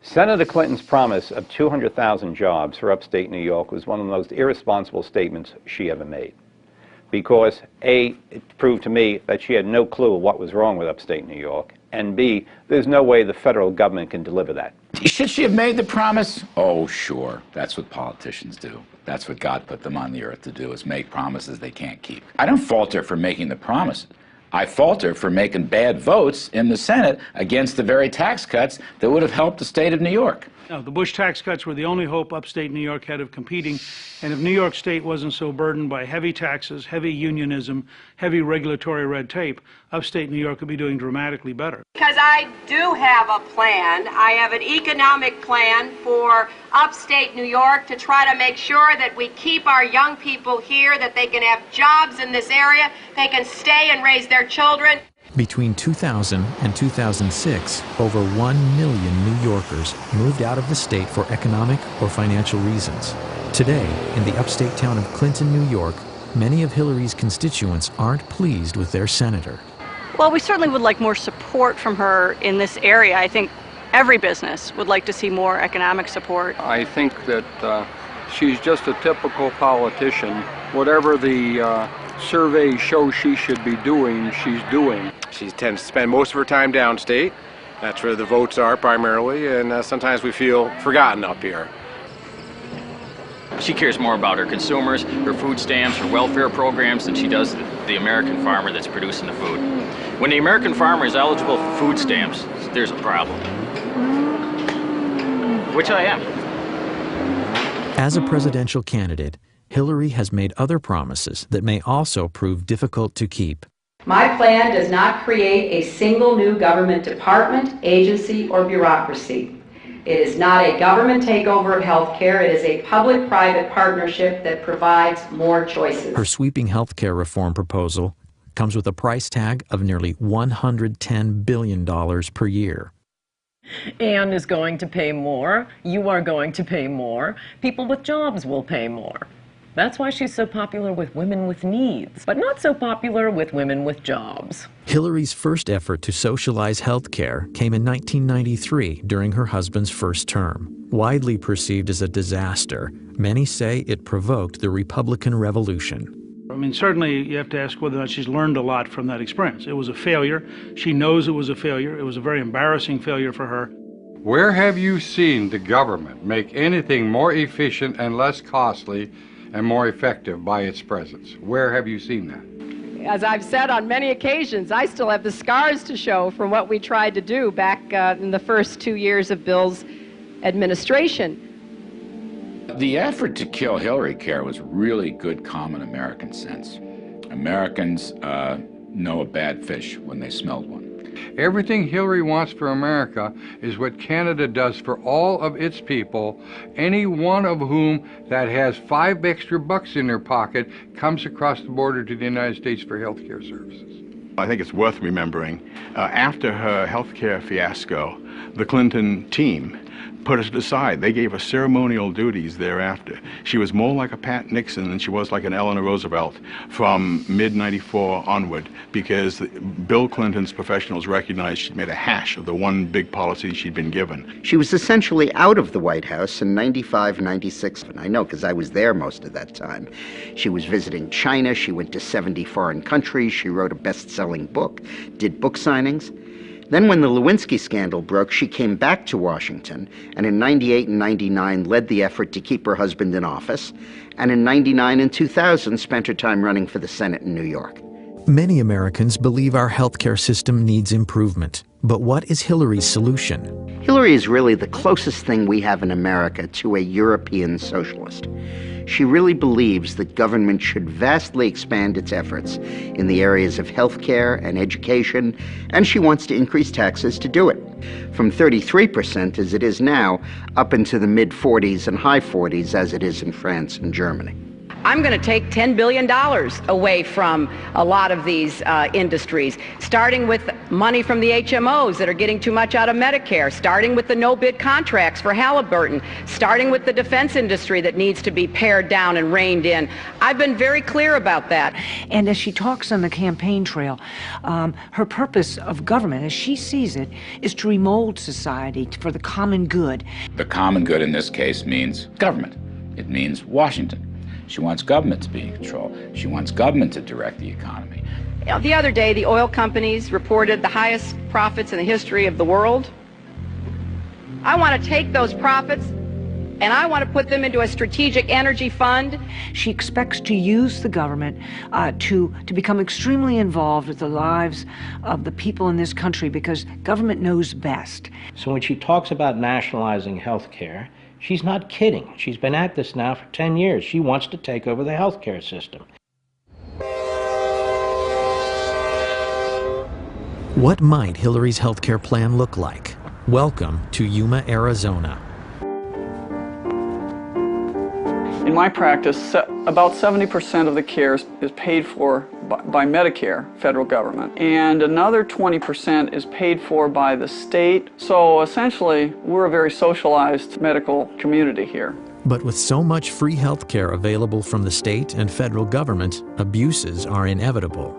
Senator Clinton's promise of 200,000 jobs for upstate New York was one of the most irresponsible statements she ever made. Because A, it proved to me that she had no clue what was wrong with upstate New York, and B, there's no way the federal government can deliver that. Should she have made the promise? Oh, sure. That's what politicians do. That's what God put them on the earth to do, is make promises they can't keep. I don't fault her for making the promise. I fault her for making bad votes in the Senate against the very tax cuts that would have helped the state of New York. No, the Bush tax cuts were the only hope upstate New York had of competing, and if New York State wasn't so burdened by heavy taxes, heavy unionism, heavy regulatory red tape, upstate New York could be doing dramatically better. Because I do have a plan. I have an economic plan for upstate New York to try to make sure that we keep our young people here, that they can have jobs in this area, they can stay and raise their children. Between 2000 and 2006, over 1 million New Yorkers moved out of the state for economic or financial reasons. Today, in the upstate town of Clinton, New York, many of Hillary's constituents aren't pleased with their senator. Well, we certainly would like more support from her in this area. I think every business would like to see more economic support. I think that she's just a typical politician. Whatever the surveys show she should be doing, she's doing. She tends to spend most of her time downstate. That's where the votes are primarily, and sometimes we feel forgotten up here. She cares more about her consumers, her food stamps, her welfare programs than she does the American farmer that's producing the food. When the American farmer is eligible for food stamps, there's a problem. Which I am. As a presidential candidate, Hillary has made other promises that may also prove difficult to keep. My plan does not create a single new government department, agency, or bureaucracy. It is not a government takeover of health care. It is a public-private partnership that provides more choices. Her sweeping health care reform proposal comes with a price tag of nearly $110 billion per year. Anne is going to pay more. You are going to pay more. People with jobs will pay more. That's why she's so popular with women with needs, but not so popular with women with jobs. Hillary's first effort to socialize health care came in 1993 during her husband's first term. Widely perceived as a disaster, many say it provoked the Republican Revolution. I mean, certainly you have to ask whether or not she's learned a lot from that experience. It was a failure. She knows it was a failure. It was a very embarrassing failure for her. Where have you seen the government make anything more efficient and less costly and more effective by its presence? Where have you seen that? As I've said on many occasions, I still have the scars to show from what we tried to do back in the first 2 years of Bill's administration. The effort to kill Hillary Care was really good common American sense. Americans know a bad fish when they smell one. Everything Hillary wants for America is what Canada does for all of its people, any one of whom that has $5 extra in their pocket comes across the border to the United States for health care services. I think it's worth remembering, after her health care fiasco, the Clinton team put us aside. They gave her ceremonial duties thereafter. She was more like a Pat Nixon than she was like an Eleanor Roosevelt from mid-94 onward, because Bill Clinton's professionals recognized she'd made a hash of the one big policy she'd been given. She was essentially out of the White House in 95, 96, and I know because I was there most of that time. She was visiting China, she went to 70 foreign countries, she wrote a best-selling book, did book signings. Then when the Lewinsky scandal broke, she came back to Washington, and in 98 and 99 led the effort to keep her husband in office, and in 99 and 2000 spent her time running for the Senate in New York. Many Americans believe our healthcare system needs improvement. But what is Hillary's solution? Hillary is really the closest thing we have in America to a European socialist. She really believes that government should vastly expand its efforts in the areas of healthcare and education, and she wants to increase taxes to do it, from 33% as it is now, up into the mid-40s and high 40s as it is in France and Germany. I'm going to take $10 billion away from a lot of these industries, starting with money from the HMOs that are getting too much out of Medicare, starting with the no-bid contracts for Halliburton, starting with the defense industry that needs to be pared down and reined in. I've been very clear about that. And as she talks on the campaign trail, her purpose of government, as she sees it, is to remold society for the common good. The common good in this case means government. It means Washington. She wants government to be in control. She wants government to direct the economy. The other day, the oil companies reported the highest profits in the history of the world. I want to take those profits and I want to put them into a strategic energy fund. She expects to use the government to become extremely involved with the lives of the people in this country because government knows best. So when she talks about nationalizing health care, she's not kidding. She's been at this now for 10 years. She wants to take over the health care system. What might Hillary's healthcare plan look like? Welcome to Yuma, Arizona. In my practice, about 70% of the care is paid for by Medicare, federal government, and another 20% is paid for by the state. So essentially, we're a very socialized medical community here. But with so much free healthcare available from the state and federal government, abuses are inevitable.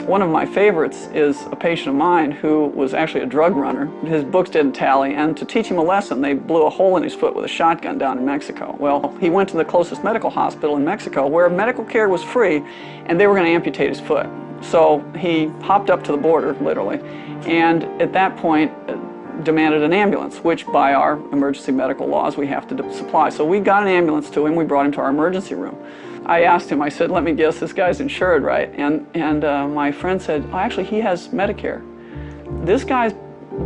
One of my favorites is a patient of mine who was actually a drug runner. His books didn't tally, and to teach him a lesson, they blew a hole in his foot with a shotgun down in Mexico. Well, he went to the closest medical hospital in Mexico where medical care was free, and they were going to amputate his foot. So he hopped up to the border, literally, and at that point demanded an ambulance, which by our emergency medical laws we have to supply. So we got an ambulance to him, we brought him to our emergency room. I asked him, I said, let me guess, this guy's insured, right? And my friend said, oh, actually, he has Medicare. This guy's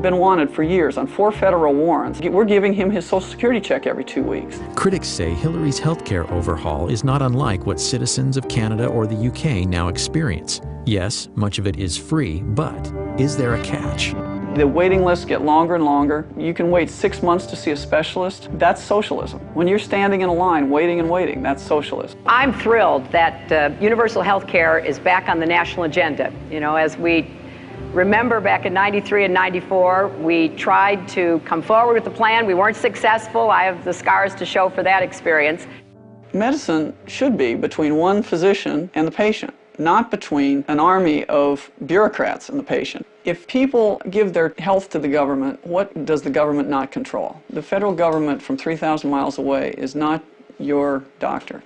been wanted for years on 4 federal warrants. We're giving him his Social Security check every 2 weeks. Critics say Hillary's healthcare overhaul is not unlike what citizens of Canada or the UK now experience. Yes, much of it is free, but is there a catch? The waiting lists get longer and longer. You can wait 6 months to see a specialist. That's socialism. When you're standing in a line, waiting and waiting, that's socialism. I'm thrilled that universal health care is back on the national agenda. You know, as we remember back in 93 and 94, we tried to come forward with the plan. We weren't successful. I have the scars to show for that experience. Medicine should be between one physician and the patient, not between an army of bureaucrats and the patient. If people give their health to the government, what does the government not control? The federal government from 3,000 miles away is not your doctor.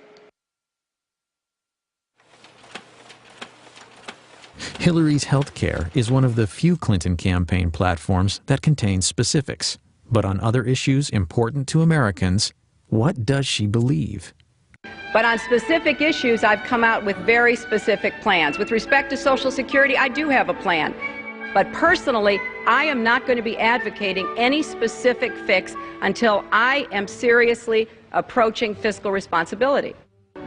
Hillary's health care is one of the few Clinton campaign platforms that contains specifics. But on other issues important to Americans, what does she believe? But on specific issues, I've come out with very specific plans. With respect to Social Security, I do have a plan. But personally, I am not going to be advocating any specific fix until I am seriously approaching fiscal responsibility.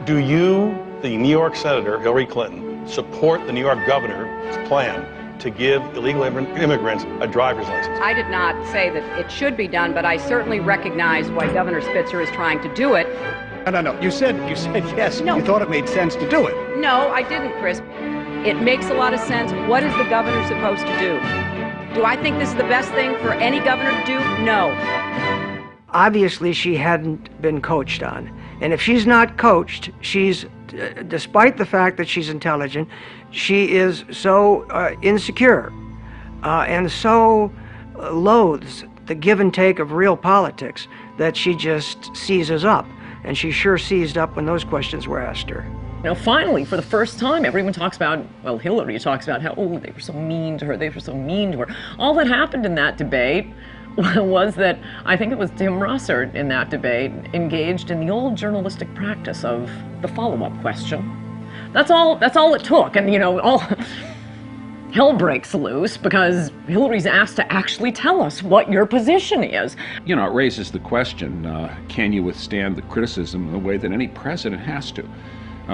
Do you, the New York Senator Hillary Clinton, support the New York governor's plan to give illegal immigrants a driver's license? I did not say that it should be done, but I certainly recognize why Governor Spitzer is trying to do it. No. You said yes. No. You thought it made sense to do it. No, I didn't, Chris. It makes a lot of sense. What is the governor supposed to do? Do I think this is the best thing for any governor to do? No. Obviously, she hadn't been coached on. And if she's not coached, she's, despite the fact that she's intelligent, she is so insecure and so loathes the give and take of real politics that she just seizes up. And she sure seized up when those questions were asked her. You know, finally, for the first time, everyone talks about, well, Hillary talks about how, oh, they were so mean to her, they were so mean to her. All that happened in that debate was that, I think it was Tim Russert in that debate, engaged in the old journalistic practice of the follow-up question. That's all it took, and, you know, all hell breaks loose because Hillary's asked to actually tell us what your position is. You know, it raises the question, can you withstand the criticism in the way that any president has to?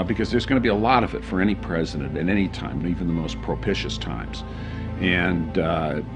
Because there's going to be a lot of it for any president at any time, even the most propitious times. And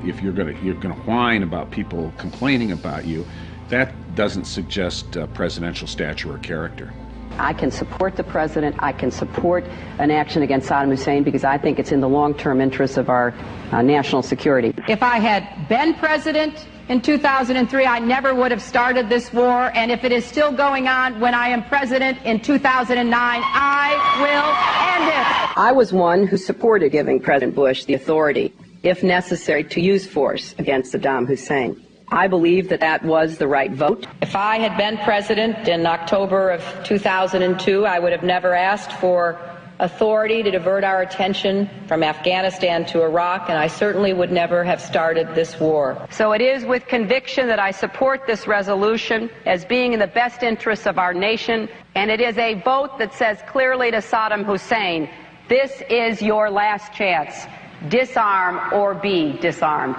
if you're going to whine about people complaining about you, that doesn't suggest presidential stature or character. I can support the president. I can support an action against Saddam Hussein because I think it's in the long-term interests of our national security. If I had been president in 2003, I never would have started this war. And if it is still going on when I am president in 2009, I will end it. I was one who supported giving President Bush the authority, if necessary, to use force against Saddam Hussein. I believe that that was the right vote. If I had been president in October of 2002, I would have never asked for authority to divert our attention from Afghanistan to Iraq, and I certainly would never have started this war. So it is with conviction that I support this resolution as being in the best interests of our nation, and it is a vote that says clearly to Saddam Hussein, this is your last chance. Disarm or be disarmed.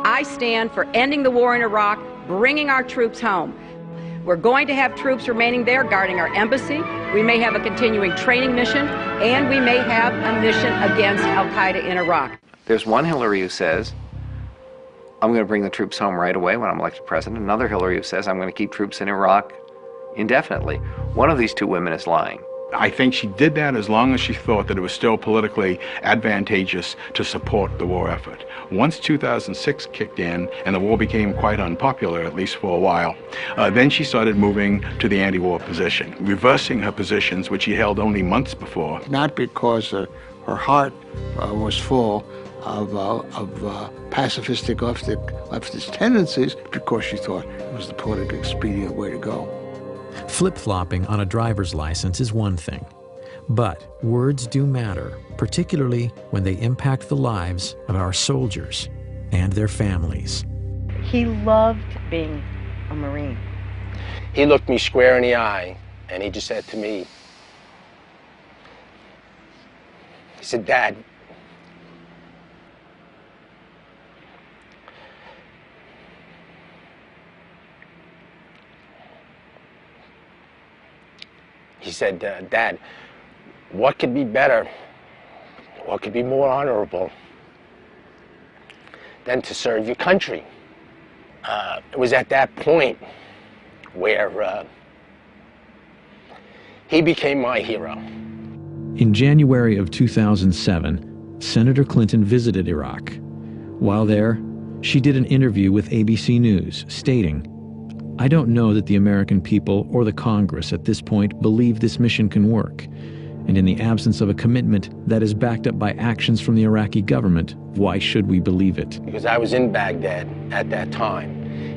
I stand for ending the war in Iraq, bringing our troops home. We're going to have troops remaining there guarding our embassy. We may have a continuing training mission, and we may have a mission against al-Qaeda in Iraq. There's one Hillary who says, I'm going to bring the troops home right away when I'm elected president. Another Hillary who says, I'm going to keep troops in Iraq indefinitely. One of these two women is lying. I think she did that as long as she thought that it was still politically advantageous to support the war effort. Once 2006 kicked in and the war became quite unpopular, at least for a while, then she started moving to the anti-war position, reversing her positions which she held only months before. Not because her heart was full of pacifistic leftist tendencies, because she thought it was the politically expedient way to go. Flip-flopping on a driver's license is one thing, but words do matter, particularly when they impact the lives of our soldiers and their families. He loved being a Marine. He looked me square in the eye and he just said to me, he said, Dad, he said, Dad, what could be better, what could be more honorable than to serve your country? It was at that point where he became my hero. In January of 2007, Senator Clinton visited Iraq. While there, she did an interview with ABC News, stating, I don't know that the American people or the Congress at this point believe this mission can work. And in the absence of a commitment that is backed up by actions from the Iraqi government, why should we believe it? Because I was in Baghdad at that time,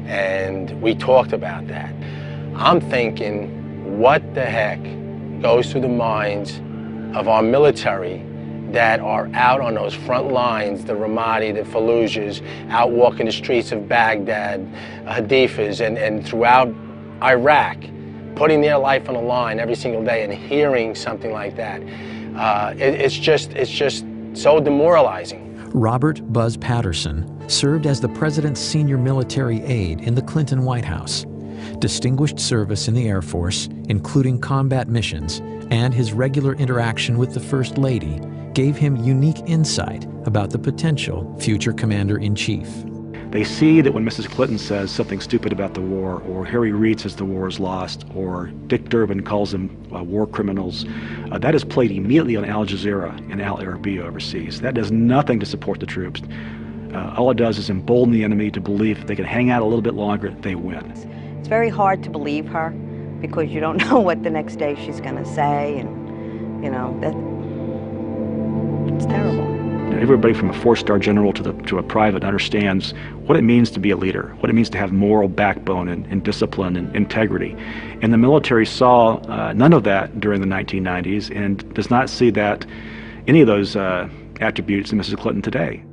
and we talked about that. I'm thinking, what the heck goes through the minds of our military that are out on those front lines, the Ramadi, the Fallujahs, out walking the streets of Baghdad, Hadithas, and throughout Iraq, putting their life on the line every single day and hearing something like that. It's just so demoralizing. Robert Buzz Patterson served as the president's senior military aide in the Clinton White House. Distinguished service in the Air Force, including combat missions, and his regular interaction with the First Lady gave him unique insight about the potential future commander-in-chief. They see that when Mrs. Clinton says something stupid about the war, or Harry Reid says the war is lost, or Dick Durbin calls them war criminals, that is played immediately on Al Jazeera and Al Arabiya overseas. That does nothing to support the troops. All it does is embolden the enemy to believe if they can hang out a little bit longer, they win. It's very hard to believe her because you don't know what the next day she's going to say, and it's terrible. Everybody from a four-star general to a private understands what it means to be a leader, what it means to have moral backbone and discipline and integrity. And the military saw none of that during the 1990s and does not see that any of those attributes in Mrs. Clinton today.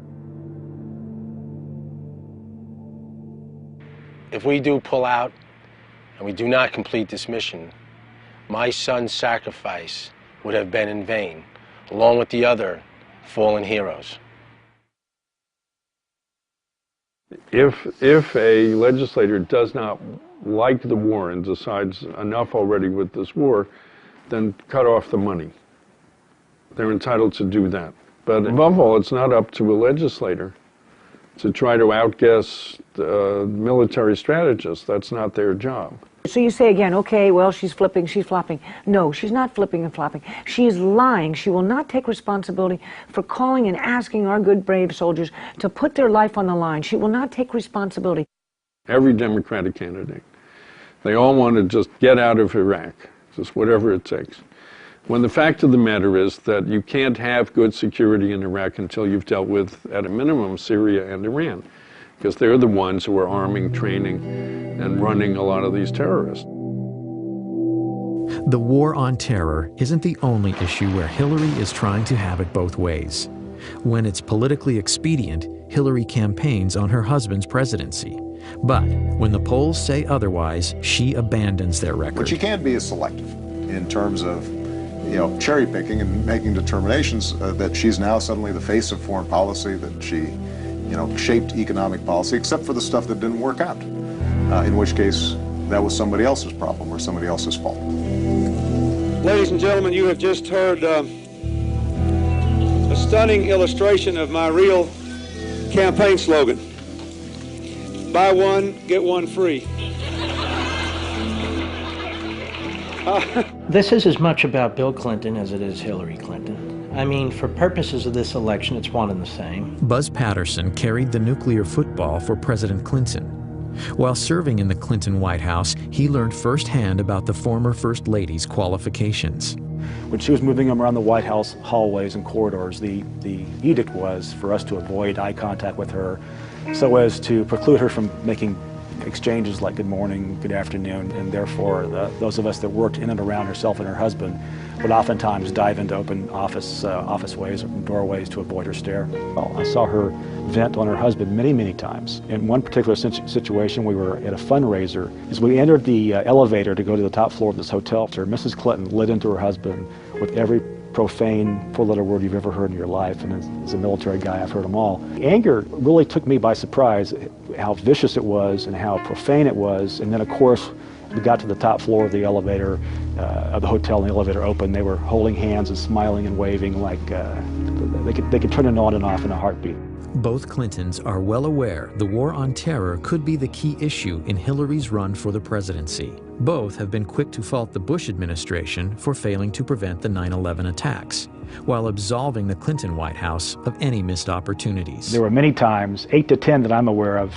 If we do pull out and we do not complete this mission, my son's sacrifice would have been in vain, along with the other fallen heroes. If a legislator does not like the war and decides enough already with this war, then cut off the money. They're entitled to do that. But above all, it's not up to a legislator to try to outguess military strategists. That's not their job. So you say again, okay, well, she's flipping, she's flopping. No, she's not flipping and flopping. She is lying. She will not take responsibility for calling and asking our good, brave soldiers to put their life on the line. She will not take responsibility. Every Democratic candidate, they all want to just get out of Iraq, just whatever it takes. When the fact of the matter is that you can't have good security in Iraq until you've dealt with, at a minimum, Syria and Iran, because they're the ones who are arming, training, and running a lot of these terrorists. The war on terror isn't the only issue where Hillary is trying to have it both ways. When it's politically expedient, Hillary campaigns on her husband's presidency. But when the polls say otherwise, she abandons their record. But she can be selective in terms of, cherry picking and making determinations that she's now suddenly the face of foreign policy, that she, shaped economic policy, except for the stuff that didn't work out, in which case that was somebody else's problem or somebody else's fault. Ladies and gentlemen, you have just heard a stunning illustration of my real campaign slogan. Buy one, get one free. This is as much about Bill Clinton as it is Hillary Clinton. I mean, for purposes of this election, it's one and the same. Buzz Patterson carried the nuclear football for President Clinton. While serving in the Clinton White House, he learned firsthand about the former First Lady's qualifications. When she was moving them around the White House hallways and corridors, the edict was for us to avoid eye contact with her so as to preclude her from making exchanges like good morning, good afternoon, and therefore those of us that worked in and around herself and her husband would oftentimes dive into open office ways or doorways to avoid her stare. Well, I saw her vent on her husband many, many times. In one particular situation, we were at a fundraiser. As we entered the elevator to go to the top floor of this hotel, Mrs. Clinton lit into her husband with every profane four-letter word you've ever heard in your life, and as a military guy, I've heard them all. Anger really took me by surprise, how vicious it was and how profane it was, and then of course, we got to the top floor of the elevator, of the hotel, and the elevator opened. They were holding hands and smiling and waving like they could turn it on and off in a heartbeat. Both Clintons are well aware the war on terror could be the key issue in Hillary's run for the presidency. Both have been quick to fault the Bush administration for failing to prevent the 9/11 attacks, while absolving the Clinton White House of any missed opportunities. There were many times, 8 to 10 that I'm aware of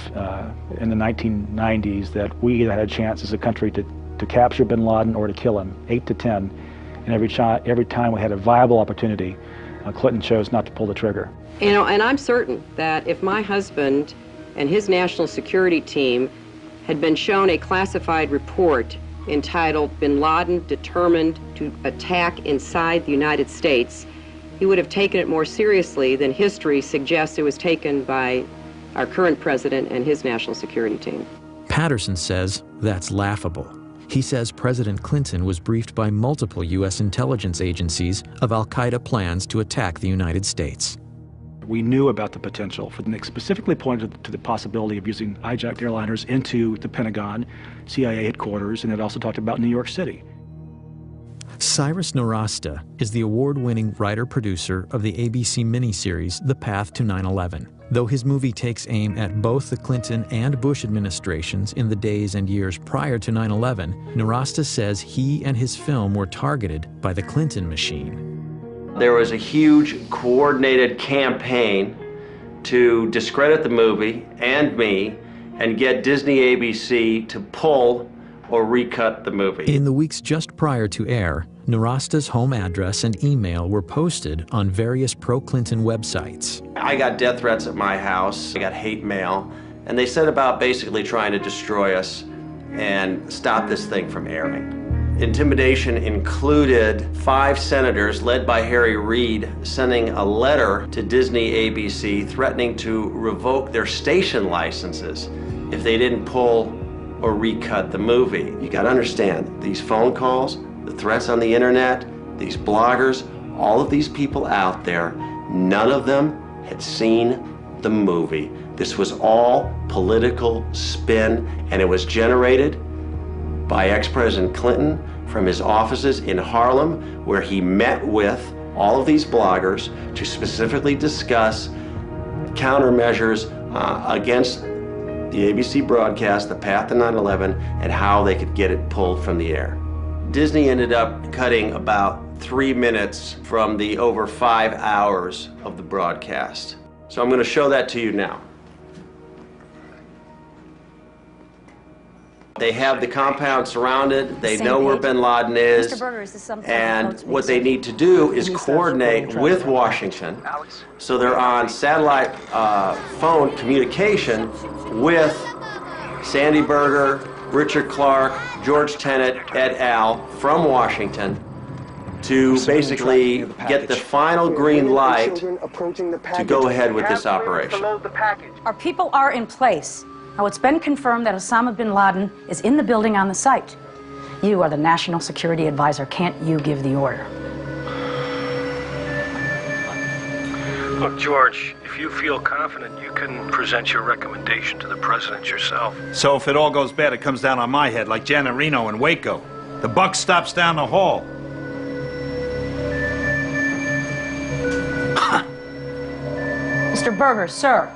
in the 1990s, that we either had a chance as a country to capture bin Laden or to kill him, 8 to 10. And every time we had a viable opportunity, Clinton chose not to pull the trigger. And I'm certain that if my husband and his national security team had been shown a classified report entitled Bin Laden Determined to Attack Inside the United States, he would have taken it more seriously than history suggests it was taken by our current president and his national security team. Patterson says that's laughable. He says President Clinton was briefed by multiple U.S. intelligence agencies of al-Qaeda plans to attack the United States. We knew about the potential. They specifically pointed to the possibility of using hijacked airliners into the Pentagon, CIA headquarters, and it also talked about New York City. Cyrus Nowrasteh is the award-winning writer-producer of the ABC miniseries The Path to 9/11. Though his movie takes aim at both the Clinton and Bush administrations in the days and years prior to 9/11, Nowrasteh says he and his film were targeted by the Clinton machine. There was a huge coordinated campaign to discredit the movie and me and get Disney ABC to pull or recut the movie. In the weeks just prior to air, Nowrasteh's home address and email were posted on various pro-Clinton websites. I got death threats at my house, I got hate mail, and they set about basically trying to destroy us and stop this thing from airing. Intimidation included 5 senators led by Harry Reid sending a letter to Disney ABC threatening to revoke their station licenses if they didn't pull or recut the movie. You gotta understand, these phone calls, the threats on the internet, these bloggers, all of these people out there, none of them had seen the movie. This was all political spin, and it was generated by ex-President Clinton from his offices in Harlem, where he met with all of these bloggers to specifically discuss countermeasures against the ABC broadcast, The Path to 9/11, and how they could get it pulled from the air. Disney ended up cutting about 3 minutes from the over 5 hours of the broadcast. So I'm going to show that to you now. They have the compound surrounded. They know where bin Laden is. Mr. Berger, is this something and what they need to do is coordinate with Washington. So they're on satellite phone communication with Sandy Berger, Richard Clark, George Tenet, et al. From Washington to basically get the final green light to go ahead with this operation. Our people are in place. Now, it's been confirmed that Osama bin Laden is in the building on the site. You are the National Security Advisor. Can't you give the order? Look, George, if you feel confident, you can present your recommendation to the president yourself. So if it all goes bad, it comes down on my head, like Janet Reno in Waco. The buck stops down the hall. Mr. Berger, sir.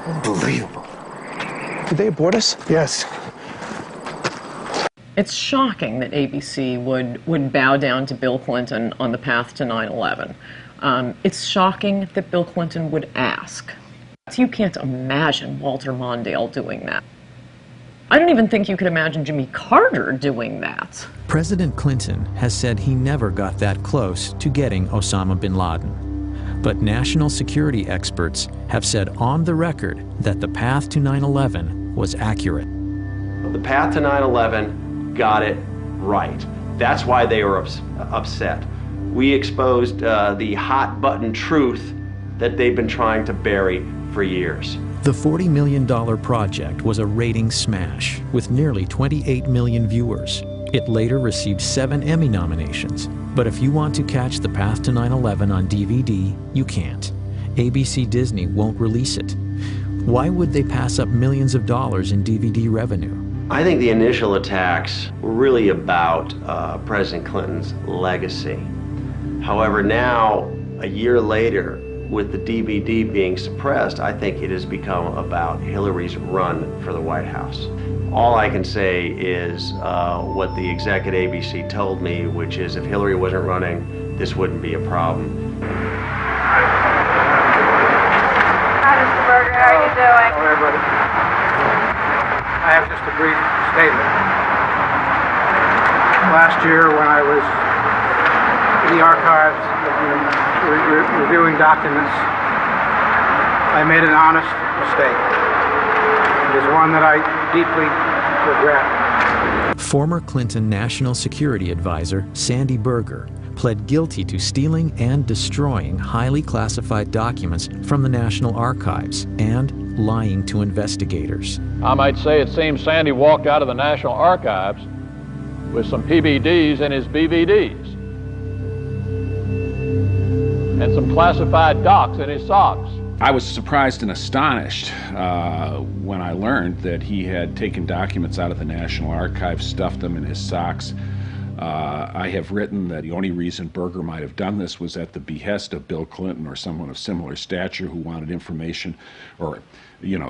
Unbelievable. Did they abort us? Yes. It's shocking that ABC would bow down to Bill Clinton on the path to 9/11. It's shocking that Bill Clinton would ask. You can't imagine Walter Mondale doing that. I don't even think you could imagine Jimmy Carter doing that. President Clinton has said he never got that close to getting Osama bin Laden. But national security experts have said on the record that the path to 9/11 was accurate. The path to 9/11 got it right. That's why they were upset. We exposed the hot button truth that they've been trying to bury for years. The $40 million project was a ratings smash with nearly 28 million viewers. It later received 7 Emmy nominations. But if you want to catch The Path to 9/11 on DVD, you can't. ABC Disney won't release it. Why would they pass up millions of dollars in DVD revenue? I think the initial attacks were really about President Clinton's legacy. However, now, a year later, with the DVD being suppressed, I think it has become about Hillary's run for the White House. All I can say is what the exec at ABC told me, which is if Hillary wasn't running, this wouldn't be a problem. Hi, Mr. Berger. How are you doing? Hello, everybody. I have just a brief statement. Last year, when I was in the archives reviewing documents, I made an honest mistake. It is one that I deeply regret. Former Clinton National Security Advisor Sandy Berger pled guilty to stealing and destroying highly classified documents from the National Archives and lying to investigators. I might say it seems Sandy walked out of the National Archives with some PBDs in his BVDs and some classified docs in his socks. I was surprised and astonished when I learned that he had taken documents out of the National Archives, stuffed them in his socks. I have written that the only reason Berger might have done this was at the behest of Bill Clinton or someone of similar stature who wanted information or,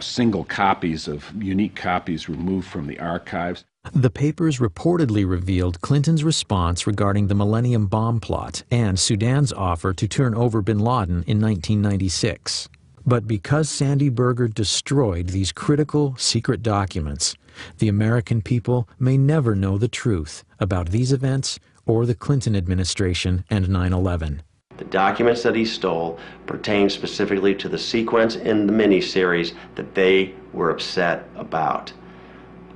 single copies of unique copies removed from the archives. The papers reportedly revealed Clinton's response regarding the Millennium Bomb plot and Sudan's offer to turn over bin Laden in 1996. But because Sandy Berger destroyed these critical secret documents, the American people may never know the truth about these events or the Clinton administration and 9/11. The documents that he stole pertain specifically to the sequence in the miniseries that they were upset about.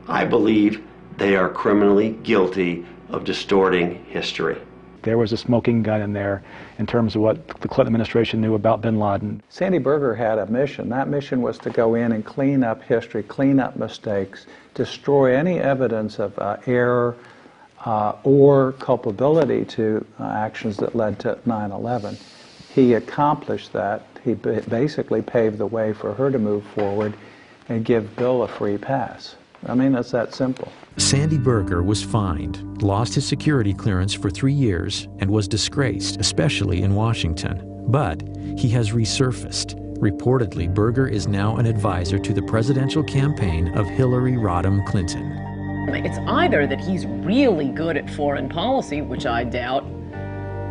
I believe they are criminally guilty of distorting history. There was a smoking gun in there in terms of what the Clinton administration knew about bin Laden. Sandy Berger had a mission. That mission was to go in and clean up history, clean up mistakes, destroy any evidence of error or culpability to actions that led to 9/11. He accomplished that. He basically paved the way for her to move forward and give Bill a free pass. I mean, it's that simple. Sandy Berger was fined, lost his security clearance for 3 years, and was disgraced, especially in Washington. But he has resurfaced. Reportedly, Berger is now an advisor to the presidential campaign of Hillary Rodham Clinton. It's either that he's really good at foreign policy, which I doubt,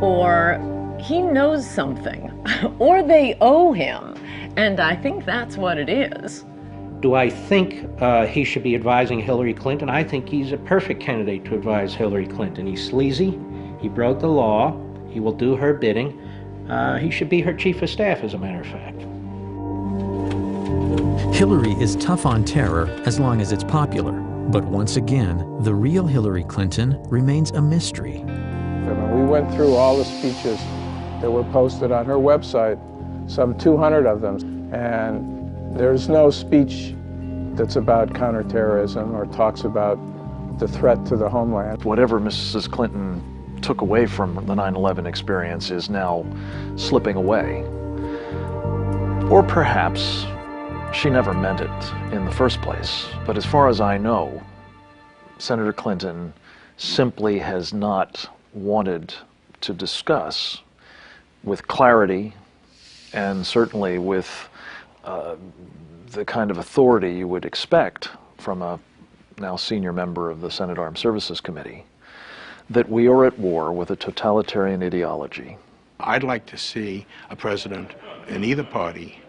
or he knows something, or they owe him. And I think that's what it is. Do I think he should be advising Hillary Clinton? I think he's a perfect candidate to advise Hillary Clinton. He's sleazy, he broke the law, he will do her bidding. He should be her chief of staff, as a matter of fact. Hillary is tough on terror as long as it's popular. But once again, the real Hillary Clinton remains a mystery. We went through all the speeches that were posted on her website, some 200 of them, and there's no speech that's about counterterrorism or talks about the threat to the homeland. Whatever Mrs. Clinton took away from the 9/11 experience is now slipping away. Or perhaps she never meant it in the first place. But as far as I know, Senator Clinton simply has not wanted to discuss with clarity and certainly with the kind of authority you would expect from a now senior member of the Senate Armed Services Committee, that we are at war with a totalitarian ideology. I'd like to see a president in either party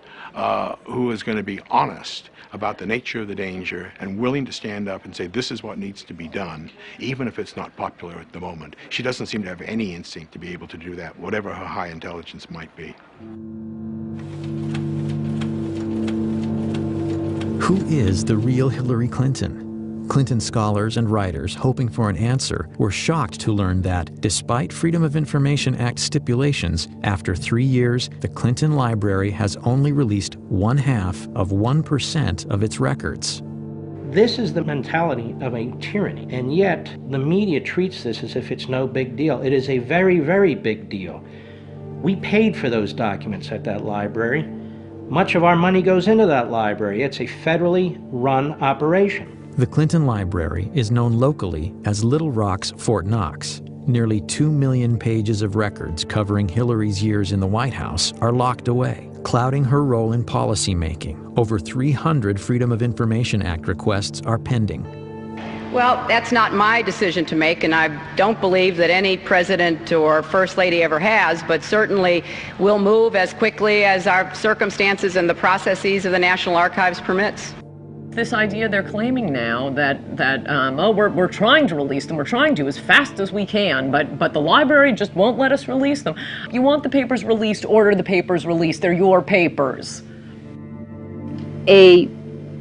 who is going to be honest about the nature of the danger and willing to stand up and say this is what needs to be done, even if it's not popular at the moment. She doesn't seem to have any instinct to be able to do that, whatever her high intelligence might be. Who is the real Hillary Clinton? Clinton scholars and writers hoping for an answer were shocked to learn that, despite Freedom of Information Act stipulations, after 3 years, the Clinton Library has only released 0.5% of its records. This is the mentality of a tyranny, and yet the media treats this as if it's no big deal. It is a very, very big deal. We paid for those documents at that library. Much of our money goes into that library. It's a federally run operation. The Clinton Library is known locally as Little Rock's Fort Knox. Nearly 2 million pages of records covering Hillary's years in the White House are locked away, clouding her role in policymaking. Over 300 Freedom of Information Act requests are pending. Well, that's not my decision to make, and I don't believe that any president or first lady ever has, but certainly we'll move as quickly as our circumstances and the processes of the National Archives permits. This idea they're claiming now that we're trying to release them, we're trying to as fast as we can, but the library just won't let us release them. You want the papers released, order the papers released. They're your papers. A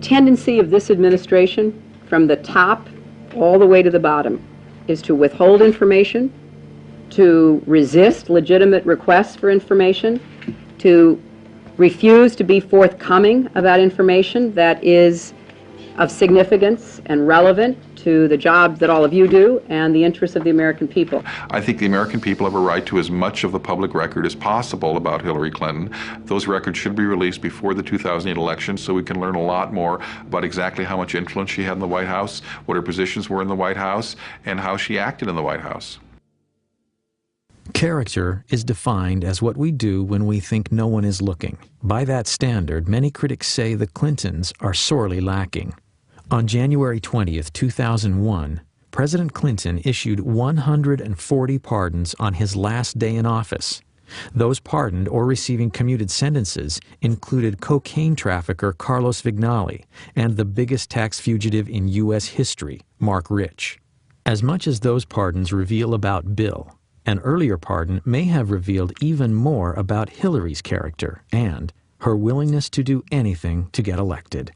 tendency of this administration, from the top all the way to the bottom, is to withhold information, to resist legitimate requests for information, to refuse to be forthcoming about information that is of significance and relevant to the job that all of you do and the interests of the American people. I think the American people have a right to as much of the public record as possible about Hillary Clinton. Those records should be released before the 2008 election so we can learn a lot more about exactly how much influence she had in the White House, what her positions were in the White House, and how she acted in the White House. Character is defined as what we do when we think no one is looking. By that standard, many critics say the Clintons are sorely lacking. On January 20th, 2001, President Clinton issued 140 pardons on his last day in office. Those pardoned or receiving commuted sentences included cocaine trafficker Carlos Vignali and the biggest tax fugitive in U.S. history, Mark Rich. As much as those pardons reveal about Bill, an earlier pardon may have revealed even more about Hillary's character and her willingness to do anything to get elected.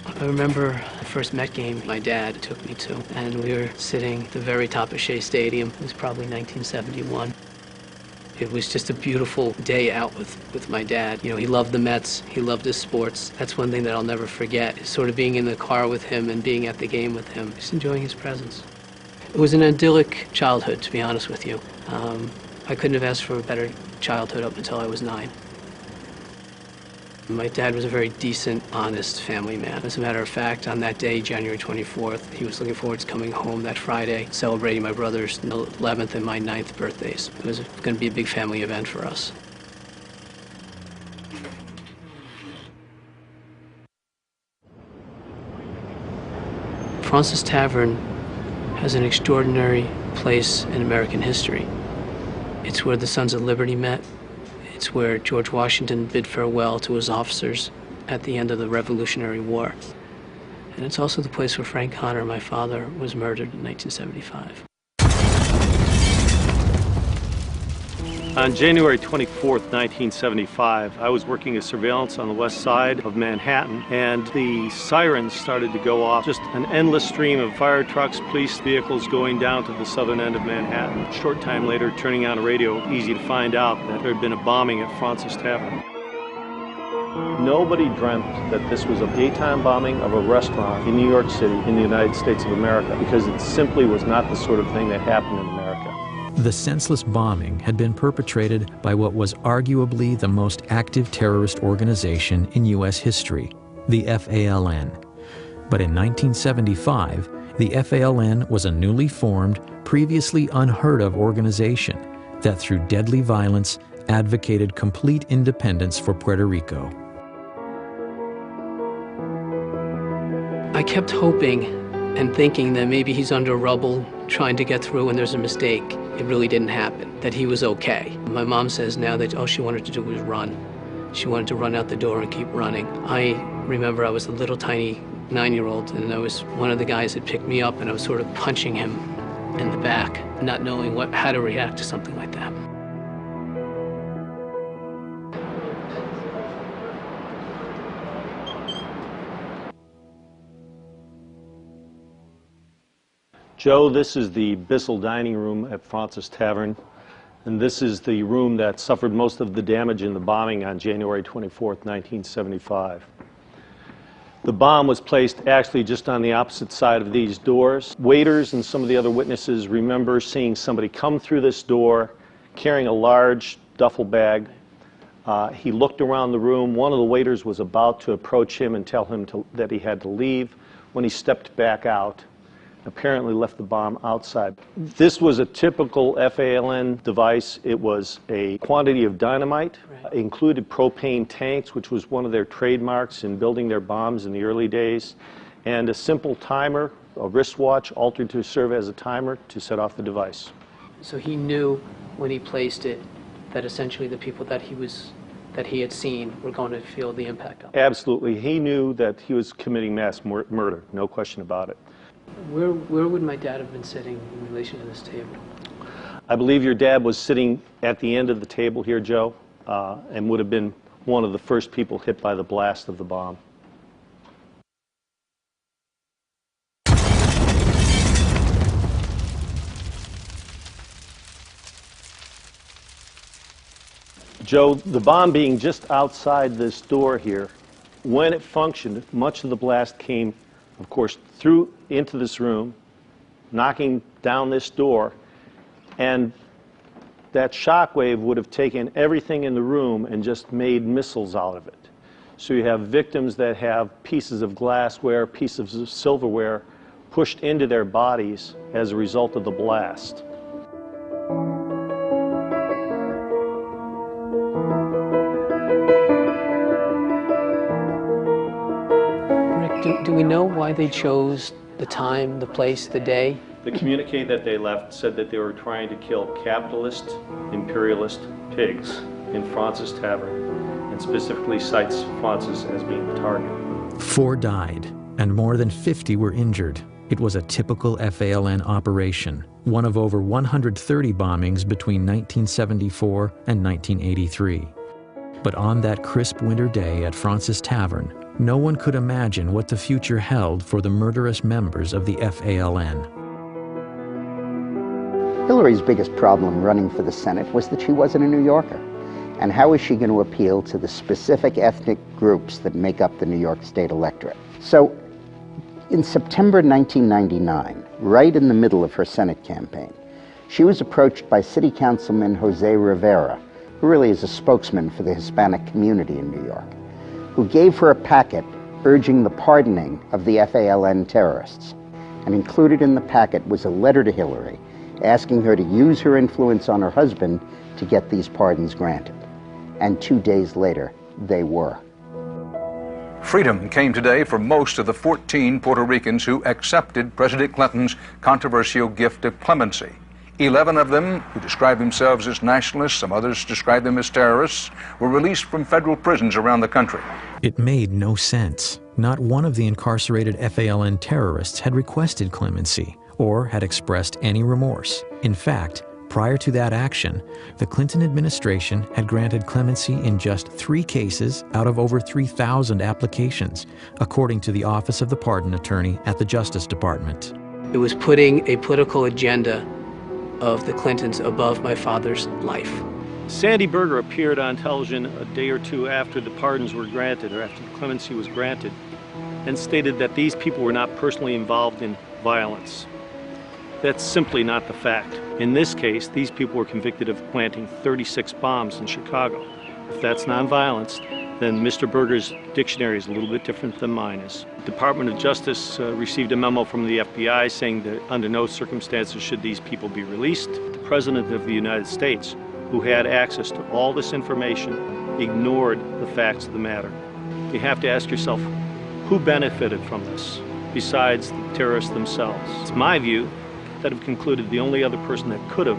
I remember the first Met game my dad took me to, and we were sitting at the very top of Shea Stadium. It was probably 1971. It was just a beautiful day out with my dad. You know, he loved the Mets, he loved his sports. That's one thing that I'll never forget, is sort of being in the car with him and being at the game with him, just enjoying his presence. It was an idyllic childhood, to be honest with you. I couldn't have asked for a better childhood up until I was 9. My dad was a very decent, honest family man. As a matter of fact, on that day, January 24th, he was looking forward to coming home that Friday, celebrating my brother's 11th and my 9th birthdays. It was going to be a big family event for us. Fraunces Tavern has an extraordinary place in American history. It's where the Sons of Liberty met. It's where George Washington bid farewell to his officers at the end of the Revolutionary War. And it's also the place where Frank Connor, my father, was murdered in 1975. On January 24th, 1975, I was working as surveillance on the west side of Manhattan, and the sirens started to go off. Just an endless stream of fire trucks, police vehicles going down to the southern end of Manhattan. A short time later, turning on a radio, easy to find out that there had been a bombing at Fraunces Tavern. Nobody dreamt that this was a daytime bombing of a restaurant in New York City in the United States of America, because it simply was not the sort of thing that happened in America. The senseless bombing had been perpetrated by what was arguably the most active terrorist organization in U.S. history, the FALN. But in 1975, the FALN was a newly formed, previously unheard of organization that through deadly violence advocated complete independence for Puerto Rico. I kept hoping and thinking that maybe he's under rubble, trying to get through and there's a mistake. It really didn't happen, that he was okay. My mom says now that all she wanted to do was run. She wanted to run out the door and keep running. I remember I was a little tiny 9-year-old, and I was one of the guys that picked me up, and I was sort of punching him in the back, not knowing how to react to something like that. Joe, this is the Bissell dining room at Fraunces Tavern, and this is the room that suffered most of the damage in the bombing on January 24th, 1975. The bomb was placed actually just on the opposite side of these doors. Waiters and some of the other witnesses remember seeing somebody come through this door carrying a large duffel bag. He looked around the room. One of the waiters was about to approach him and tell him that he had to leave when he stepped back out. Apparently left the bomb outside. This was a typical FALN device. It was a quantity of dynamite. It included propane tanks, which was one of their trademarks in building their bombs in the early days, and a simple timer, a wristwatch altered to serve as a timer to set off the device. So he knew when he placed it that essentially the people that he had seen were going to feel the impact of it. Absolutely. He knew that he was committing mass murder, no question about it. Where would my dad have been sitting in relation to this table? I believe your dad was sitting at the end of the table here, Joe, and would have been one of the first people hit by the blast of the bomb. Joe, the bomb being just outside this door here, when it functioned, much of the blast came, of course, through into this room, knocking down this door, and that shock wave would have taken everything in the room and just made missiles out of it. So you have victims that have pieces of glassware, pieces of silverware pushed into their bodies as a result of the blast. Rick, do we know why they chose the time, the place, the day? The communique that they left said that they were trying to kill capitalist, imperialist pigs in Fraunces Tavern, and specifically cites Fraunces as being the target. 4 died, and more than 50 were injured. It was a typical FALN operation, one of over 130 bombings between 1974 and 1983. But on that crisp winter day at Fraunces Tavern, no one could imagine what the future held for the murderous members of the FALN. Hillary's biggest problem running for the Senate was that she wasn't a New Yorker. And how is she going to appeal to the specific ethnic groups that make up the New York State electorate? So, in September 1999, right in the middle of her Senate campaign, she was approached by City Councilman Jose Rivera, who really is a spokesman for the Hispanic community in New York, who gave her a packet urging the pardoning of the FALN terrorists. And included in the packet was a letter to Hillary asking her to use her influence on her husband to get these pardons granted. And 2 days later, they were. Freedom came today for most of the 14 Puerto Ricans who accepted President Clinton's controversial gift of clemency. 11 of them, who describe themselves as nationalists, some others describe them as terrorists, were released from federal prisons around the country. It made no sense. Not one of the incarcerated FALN terrorists had requested clemency or had expressed any remorse. In fact, Prior to that action, the Clinton administration had granted clemency in just 3 cases out of over 3,000 applications, according to the Office of the Pardon Attorney at the Justice Department. It was putting a political agenda of the Clintons above my father's life. Sandy Berger appeared on television a day or two after the pardons were granted, or after the clemency was granted, and stated that these people were not personally involved in violence. That's simply not the fact. In this case, these people were convicted of planting 36 bombs in Chicago. If that's nonviolence, then Mr. Berger's dictionary is a little bit different than mine is. The Department of Justice received a memo from the FBI saying that under no circumstances should these people be released. The President of the United States, who had access to all this information, ignored the facts of the matter. You have to ask yourself, who benefited from this besides the terrorists themselves? It's my view that have concluded the only other person that could have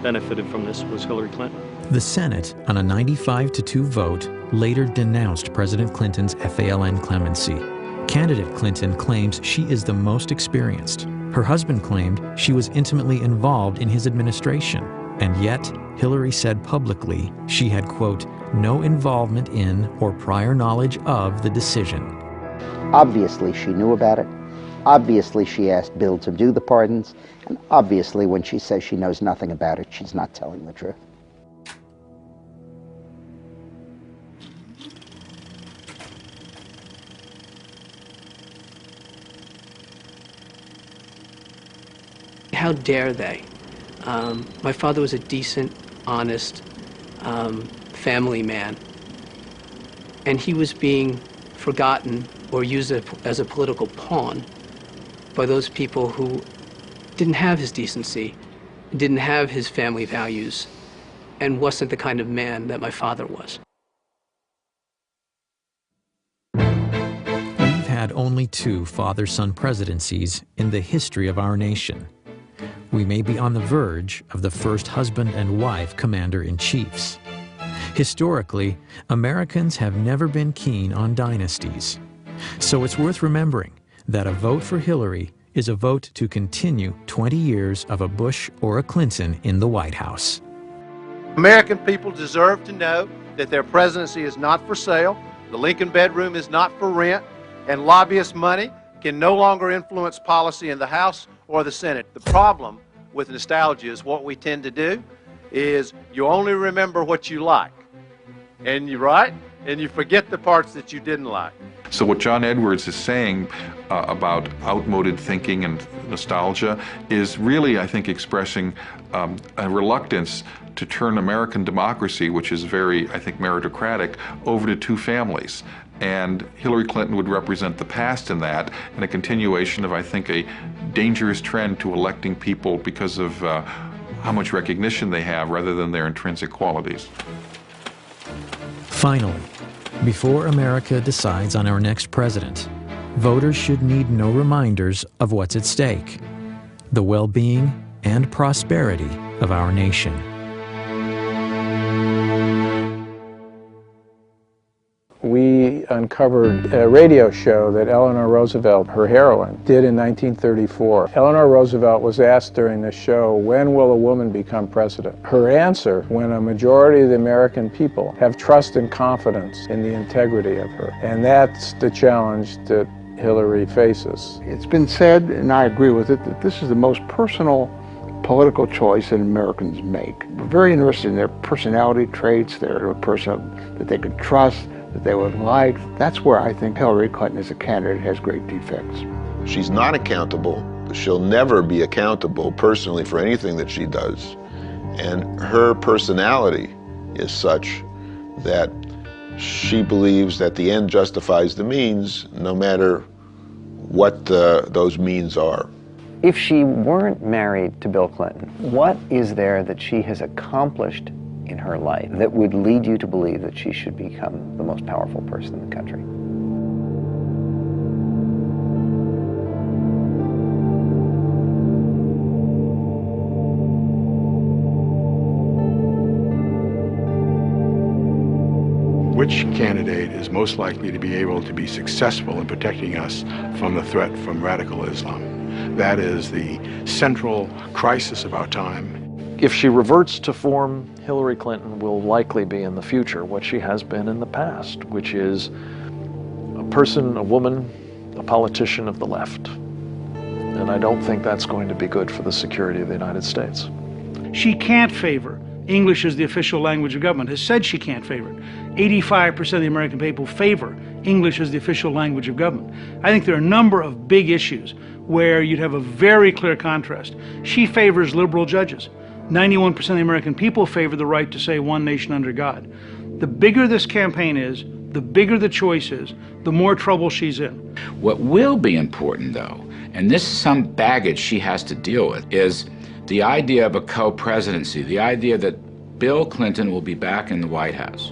benefited from this was Hillary Clinton. The Senate, on a 95-2 vote, later denounced President Clinton's FALN clemency. Candidate Clinton claims she is the most experienced. Her husband claimed she was intimately involved in his administration, and yet Hillary said publicly she had, quote, no involvement in or prior knowledge of the decision. Obviously, she knew about it. Obviously, she asked Bill to do the pardons. And obviously, when she says she knows nothing about it, she's not telling the truth. How dare they? My father was a decent, honest family man, and he was being forgotten or used as a political pawn by those people who didn't have his decency, didn't have his family values, and wasn't the kind of man that my father was. We've had only 2 father-son presidencies in the history of our nation. We may be on the verge of the first husband and wife commander-in-chiefs. Historically, Americans have never been keen on dynasties. So it's worth remembering that a vote for Hillary is a vote to continue 20 years of a Bush or a Clinton in the White House. American people deserve to know that their presidency is not for sale, the Lincoln bedroom is not for rent, and lobbyist money can no longer influence policy in the House or the Senate. The problem with nostalgia is what we tend to do is you only remember what you like, and you forget the parts that you didn't like. So what John Edwards is saying about outmoded thinking and nostalgia is really, I think, expressing a reluctance to turn American democracy, which is very, I think, meritocratic, over to 2 families. And Hillary Clinton would represent the past in that, and a continuation of, I think, a dangerous trend to electing people because of how much recognition they have rather than their intrinsic qualities. Finally, before America decides on our next president, voters should need no reminders of what's at stake: the well-being and prosperity of our nation. We uncovered a radio show that Eleanor Roosevelt, her heroine, did in 1934. Eleanor Roosevelt was asked during the show, when will a woman become president? Her answer, when a majority of the American people have trust and confidence in the integrity of her. And that's the challenge that Hillary faces. It's been said, and I agree with it, that this is the most personal political choice that Americans make. We're very interested in their personality traits, their person that they could trust, that they would like. That's where I think Hillary Clinton as a candidate has great defects. She's not accountable. She'll never be accountable personally for anything that she does. And her personality is such that she believes that the end justifies the means, no matter what those means are. If she weren't married to Bill Clinton, what is there that she has accomplished in her life that would lead you to believe that she should become the most powerful person in the country? Which candidate is most likely to be able to be successful in protecting us from the threat from radical Islam? That is the central crisis of our time. if she reverts to form, Hillary Clinton will likely be in the future what she has been in the past, which is a person, a woman, a politician of the left. And I don't think that's going to be good for the security of the United States. She can't favor English as the official language of government, has said she can't favor it. 85% of the American people favor English as the official language of government. I think there are a number of big issues where you'd have a very clear contrast. She favors liberal judges. 91% of the American people favor the right to say one nation under God. The bigger this campaign is, the bigger the choice is, the more trouble she's in. What will be important, though, and this is some baggage she has to deal with, is the idea of a co-presidency, the idea that Bill Clinton will be back in the White House.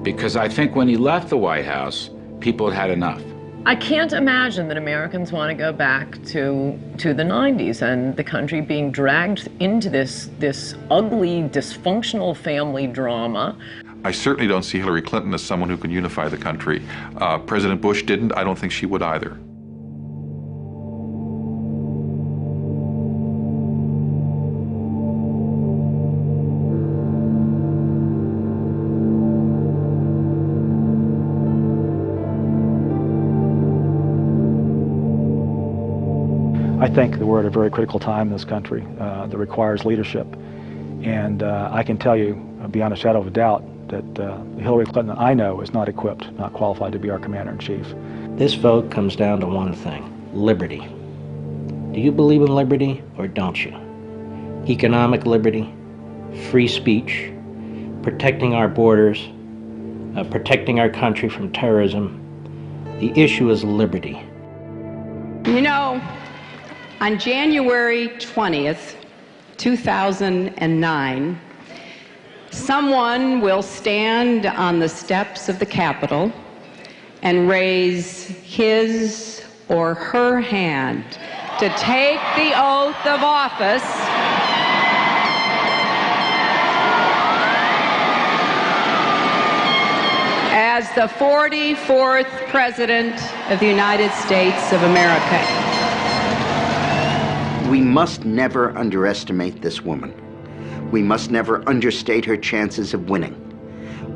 Because I think when he left the White House, people had had enough. I can't imagine that Americans want to go back to the 90s and the country being dragged into this ugly, dysfunctional family drama. I certainly don't see Hillary Clinton as someone who can unify the country. President Bush didn't. I don't think she would either. I think that we're at a very critical time in this country that requires leadership. And I can tell you, beyond a shadow of a doubt, that Hillary Clinton I know is not equipped, not qualified to be our commander-in-chief. This vote comes down to one thing: liberty. Do you believe in liberty or don't you? Economic liberty, free speech, protecting our borders, protecting our country from terrorism. The issue is liberty. You know, on January 20th, 2009, someone will stand on the steps of the Capitol and raise his or her hand to take the oath of office as the 44th President of the United States of America. We must never underestimate this woman. We must never understate her chances of winning.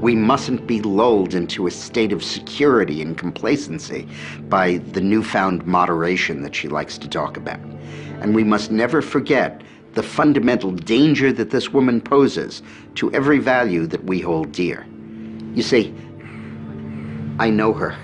We mustn't be lulled into a state of security and complacency by the newfound moderation that she likes to talk about. And we must never forget the fundamental danger that this woman poses to every value that we hold dear. You see, I know her.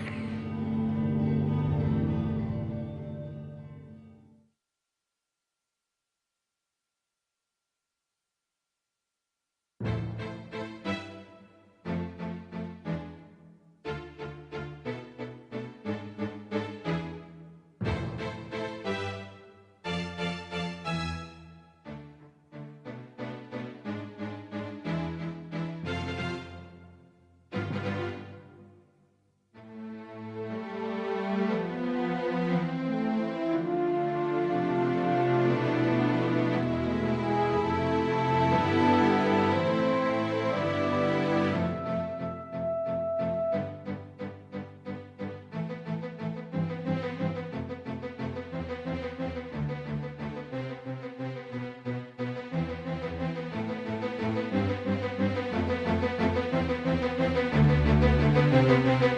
Thank you.